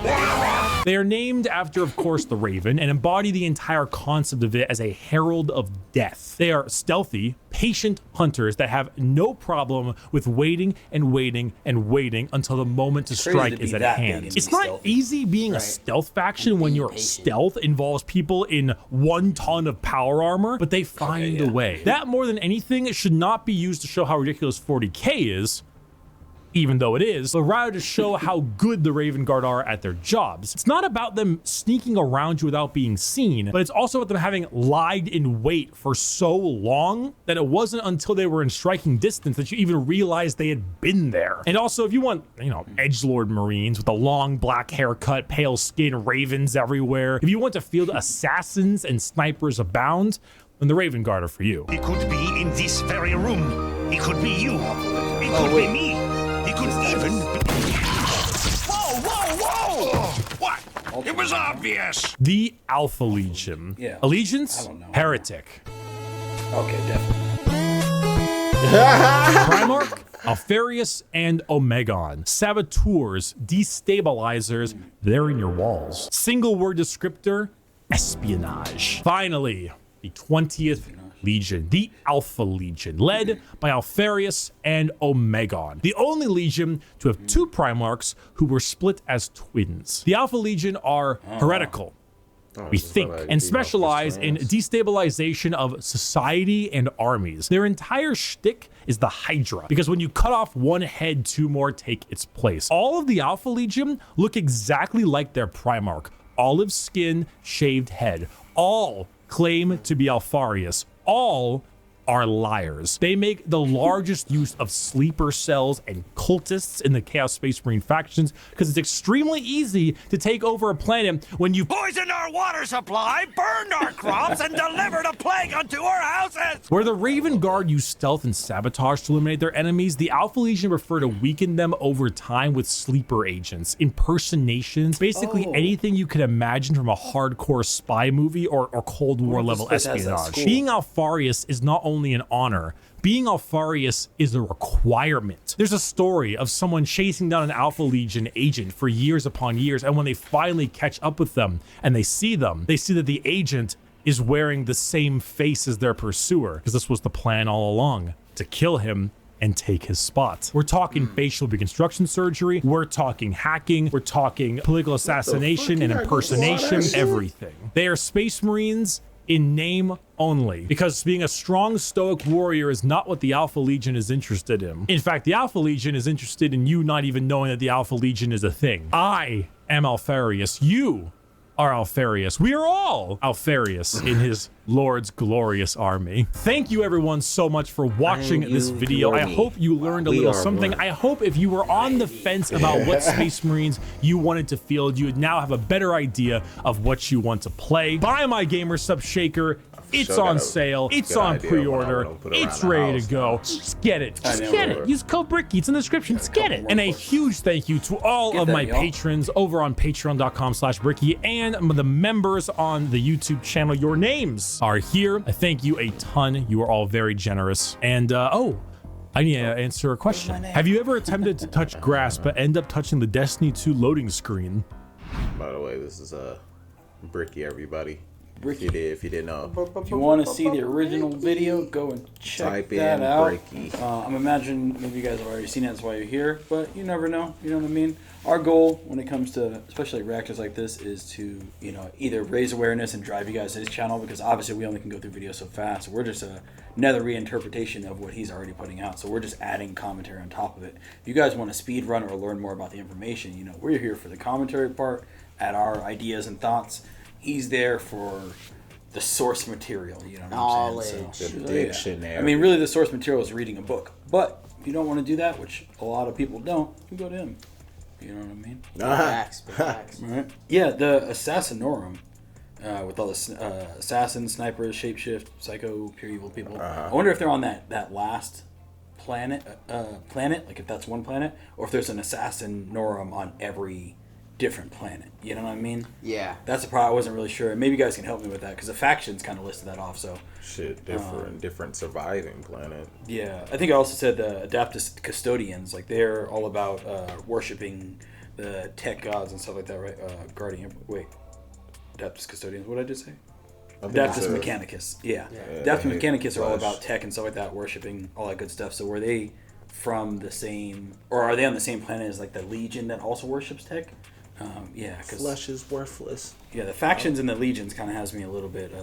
They are named after, of course, the Raven and embody the entire concept of it as a herald of death. They are stealthy, patient hunters that have no problem with waiting and waiting and waiting until the moment to strike is at hand. It's not easy being a stealth faction when your stealth involves people in 1 ton of power armor, but they find a way. That, more than anything, should not be used to show how ridiculous 40K is, even though it is, but rather to show how good the Raven Guard are at their jobs. It's not about them sneaking around you without being seen, but it's also about them having lied in wait for so long that it wasn't until they were in striking distance that you even realized they had been there. And also, if you want, edgelord Marines with a long black haircut, pale skin, ravens everywhere, if you want to field assassins and snipers abound, then the Raven Guard are for you. He could be in this very room. He could be you. It could be me. He could even be... Whoa! What? It was obvious. The Alpha Legion. Allegiance? Heretic. Okay, definitely. Primarch, Alfarius, and Omegon. Saboteurs, destabilizers, they're in your walls. Single word descriptor, espionage. Finally, the 20th Legion, the Alpha Legion, led by Alfarius and Omegon, the only Legion to have 2 Primarchs who were split as twins. The Alpha Legion are heretical, we think, and specialize in destabilization of society and armies. Their entire shtick is the Hydra, because when you cut off one head, 2 more take its place. All of the Alpha Legion look exactly like their Primarch. Olive skin, shaved head. All claim to be Alfarius. All are liars. They make the largest use of sleeper cells and cultists in the Chaos Space Marine factions because it's extremely easy to take over a planet when you poisoned our water supply, burned our crops, and delivered a plague unto our houses. Where the Raven Guard use stealth and sabotage to eliminate their enemies, the Alpha Legion prefer to weaken them over time with sleeper agents, impersonations, basically anything you can imagine from a hardcore spy movie or Cold War level espionage. Being Alfarius is not only an honor, being Alfarius is a requirement. There's a story of someone chasing down an Alpha Legion agent for years upon years, and when they finally catch up with them and they see that the agent is wearing the same face as their pursuer, because this was the plan all along, to kill him and take his spot. We're talking facial reconstruction surgery, we're talking hacking, we're talking political assassination and impersonation, everything. They are Space Marines in name only, because being a strong stoic warrior is not what the Alpha Legion is interested in. In fact, the Alpha Legion is interested in you not even knowing that the Alpha Legion is a thing. I am Alfarius. You are Alfarius. We are all Alfarius in his Lord's glorious army. Thank you everyone so much for watching this video. I hope you learned a little something. I hope if you were on the fence about what Space Marines you wanted to field, you would now have a better idea of what you want to play. Buy my gamer sub shaker It's Sure on got a sale. It's good on idea when I pre-order. wanna put it It's around the ready house to go. now. Just get it. I Just know, get it. Lord. Use code Bricky. It's in the description. Just get it. And a huge thank you to all Get of that, my y'all. patrons over on patreon.com/Bricky and the members on the YouTube channel. Your names are here. I thank you a ton. You are all very generous. And I need to answer a question. Have you ever attempted to touch grass but end up touching the Destiny 2 loading screen? By the way, this is Bricky, everybody. Bricky. If you didn't know. If you want to see the original video, go and check Type that in out. Bricky. I'm imagining maybe you guys have already seen it, that's why you're here, but you never know, you know what I mean? Our goal when it comes to, especially reactors like this, is to, you know, either raise awareness and drive you guys to his channel, because obviously we only can go through videos so fast. So we're just another reinterpretation of what he's already putting out. So we're just adding commentary on top of it. If you guys want to speed run or learn more about the information, you know, we're here for the commentary part, add our ideas and thoughts. He's there for the source material, you know what I'm saying? So, The dictionary. I mean, really the source material is reading a book. But if you don't want to do that, which a lot of people don't, you go to him. You know what I mean? Facts, facts. Right? Yeah, the Assassinorum, with all the assassins, snipers, shapeshift, psycho, pure evil people. I wonder if they're on that last planet, like if that's one planet, or if there's an Assassinorum on every different planet. You know what I mean? Yeah. That's the part I wasn't really sure. Maybe you guys can help me with that, because the factions kind of listed that off. So Shit, different surviving planet. yeah, I think I also said the Adaptus Custodians, like they're all about worshiping the tech gods and stuff like that, right? Guardian, wait, Adaptus Custodians, what did I just say? Adaptus Mechanicus, yeah. Adaptus Mechanicus are all about tech and stuff like that, worshiping all that good stuff. So were they from the same, or are they on the same planet as like the Legion that also worships tech? Yeah, because flesh is worthless. Yeah, the factions and the legions kind of has me a little bit.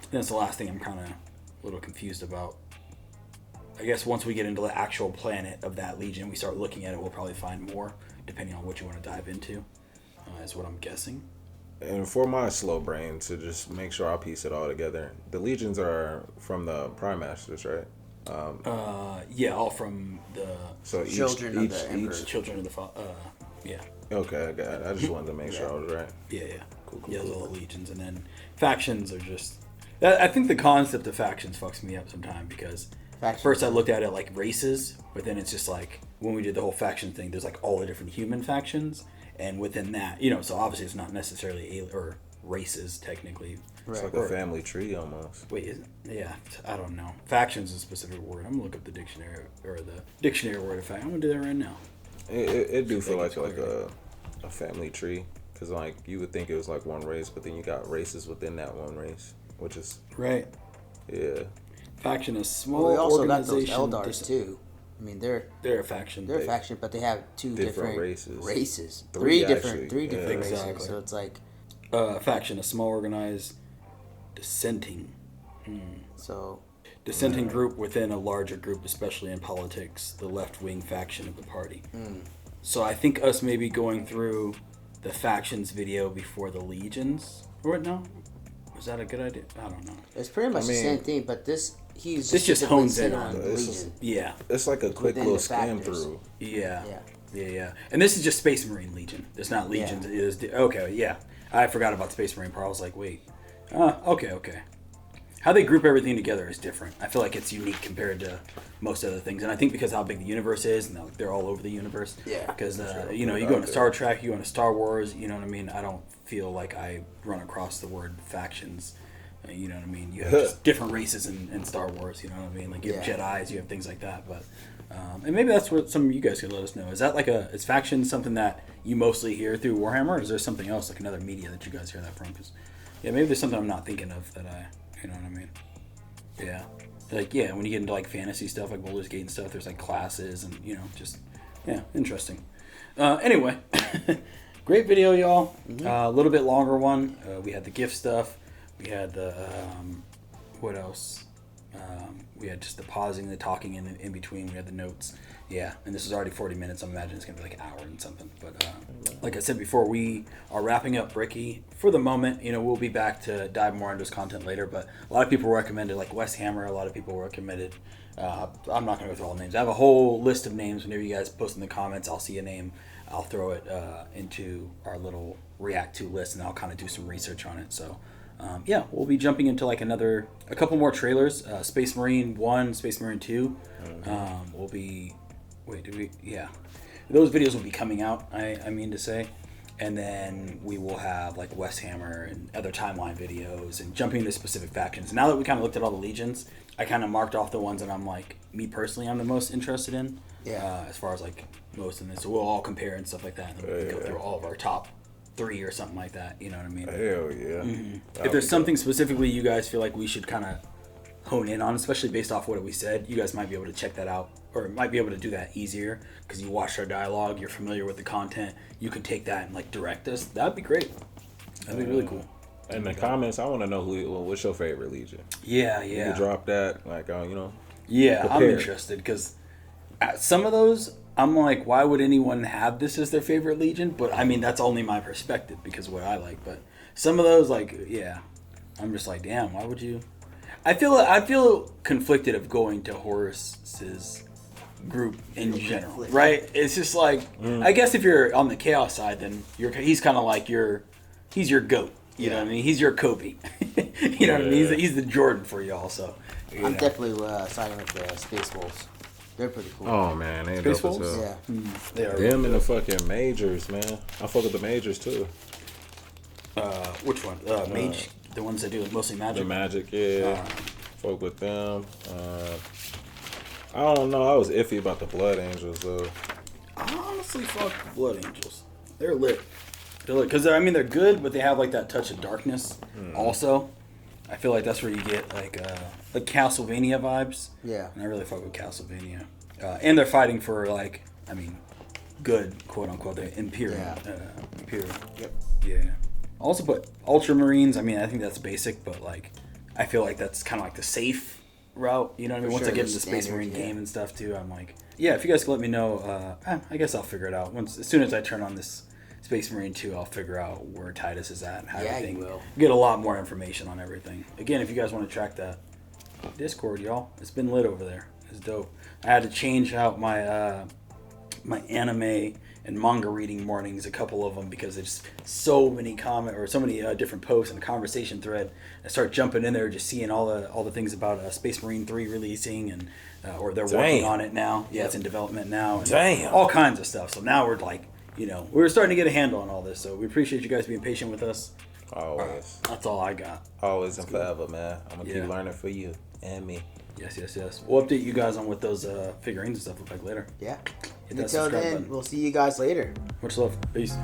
That's the last thing I'm kind of a little confused about. I guess once we get into the actual planet of that legion, we start looking at it, we'll probably find more, depending on what you want to dive into. Is what I'm guessing. And for my slow brain to just make sure I piece it all together, the legions are from the Prime Masters, right? Yeah, all from the children of the Emperor. Children of the yeah. Okay, I got it. I just wanted to make sure I was right. Yeah. Cool, yeah, those are the legions, and then factions are just. I think the concept of factions fucks me up sometimes, because first I looked at it like races, but then it's just like when we did the whole faction thing, there's like all the different human factions, and within that, you know, so obviously it's not necessarily or races technically. It's like a family tree almost. Wait, yeah, I don't know. Factions is a specific word. I'm gonna look up the dictionary or the dictionary word of fact. I'm gonna do that right now. It do feel like a family tree, because like you would think it was like one race, but then you got races within that one race, which is right. Yeah. Faction is small. Well, we also got organization. those Eldars too. I mean, they're a faction. They're a faction, but they have two different races. Three different yeah. races. So it's like faction, a small organized dissenting. So dissenting group within a larger group, especially in politics, the left-wing faction of the party. So I think us maybe going through the factions video before the legions, or no? Was that a good idea? I don't know. It's pretty much the same thing, but this just hones in on Legion. Yeah. It's like a quick little scan through. Yeah. And this is just Space Marine Legion. It's not Legions. It is okay. Yeah, I forgot about Space Marine part. I was like, wait. Okay. How they group everything together is different. I feel like it's unique compared to most other things, and I think because how big the universe is, and they're all over the universe. Yeah. Because you know, you go into Star Trek, you go into Star Wars. You know what I mean? I don't feel like I run across the word factions. You know what I mean? You have just different races in Star Wars. You know what I mean? Like you have Jedis, you have things like that. But and maybe that's what some of you guys could let us know. Is that like is factions something that you mostly hear through Warhammer, or is there something else, like another media that you guys hear that from? Because maybe there's something I'm not thinking of that you know what I mean? Yeah. Like, when you get into, like, fantasy stuff, like Baldur's Gate and stuff, there's, like, classes and, you know, just, interesting. Anyway, great video, y'all. A little bit longer one. We had the gift stuff. We had the, what else? We had just the pausing, the talking in between. We had the notes. Yeah, and this is already 40 minutes. I'm imagining it's going to be like an hour and something. But like I said before, we are wrapping up Bricky for the moment. You know, we'll be back to dive more into his content later. But a lot of people recommended, like West Hammer. A lot of people recommended. I'm not going to go through all the names. I have a whole list of names. Whenever you guys post in the comments, I'll see a name. I'll throw it into our little React to list, and I'll kind of do some research on it. So Yeah, we'll be jumping into like a couple more trailers. Space Marine 1, Space Marine 2. We'll be, those videos will be coming out, I mean to say. And then we will have like WARHAMMER and other timeline videos and jumping into specific factions. Now that we kind of looked at all the legions, I kind of marked off the ones that I'm like, me personally, I'm the most interested in. Yeah. As far as like most in this. So we'll all compare and stuff like that. And then we can go through all of our top 3 or something like that. You know what I mean? Hell yeah. Mm-hmm. If there's something specifically you guys feel like we should kind of hone in on, especially based off what we said, you guys might be able to check that out, or might be able to do that easier because you watched our dialogue, you're familiar with the content, you can take that and like direct us. That'd be great. That'd be really cool. In the comments, I want to know what's your favorite legion. Yeah. You can drop that, like, you know. Yeah, I'm interested because some of those, I'm like, why would anyone have this as their favorite legion? But I mean, that's only my perspective because of what I like. But some of those, like, yeah, I'm just like, damn, why would you? I feel conflicted of going to Horus's group in general, right? It's just like, I guess if you're on the Chaos side, then he's kind of like he's your GOAT. You know what I mean? He's your Kobe. You know what I mean? He's the Jordan for y'all. So I'm definitely siding with the Space Wolves. They're pretty cool. Oh man, they Space dope Wolves? as hell. Yeah, they are. Them and the fucking majors, man. I fuck with the majors too. Which one? Mage. The ones that do mostly magic? The magic, yeah. Fuck with them. I don't know. I was iffy about the Blood Angels, though. I honestly fuck the Blood Angels. They're lit. Because, I mean, they're good, but they have, like, that touch of darkness also. I feel like that's where you get, like Castlevania vibes. Yeah. And I really fuck with Castlevania. And they're fighting for, like, I mean, good, quote-unquote, the Imperial. Imperial. Yep. Yeah. Also, but Ultramarines, I mean, I think that's basic, but, like, I feel like that's kind of like the safe route. You know what I mean? Once I get into the Space Marine game and stuff, too, I'm like, yeah, if you guys can let me know, I guess I'll figure it out. As soon as I turn on this Space Marine 2, I'll figure out where Titus is at and how everything. You will. Get a lot more information on everything. Again, if you guys want to track that Discord, y'all, it's been lit over there. It's dope. I had to change out my my anime and manga reading mornings, a couple of them, because there's so many different posts and conversation thread. I start jumping in there, just seeing all the things about Space Marine 3 releasing, and or they're working on it now. Yeah, it's in development now. And all kinds of stuff. So now we're like, we're starting to get a handle on all this. So we appreciate you guys being patient with us. Always. That's all I got. Always and forever, man. I'm gonna keep learning for you and me. Yes. We'll update you guys on what those figurines and stuff look like later. Yeah. Hit that Until subscribe then, button. we'll see you guys later. Much love. Peace.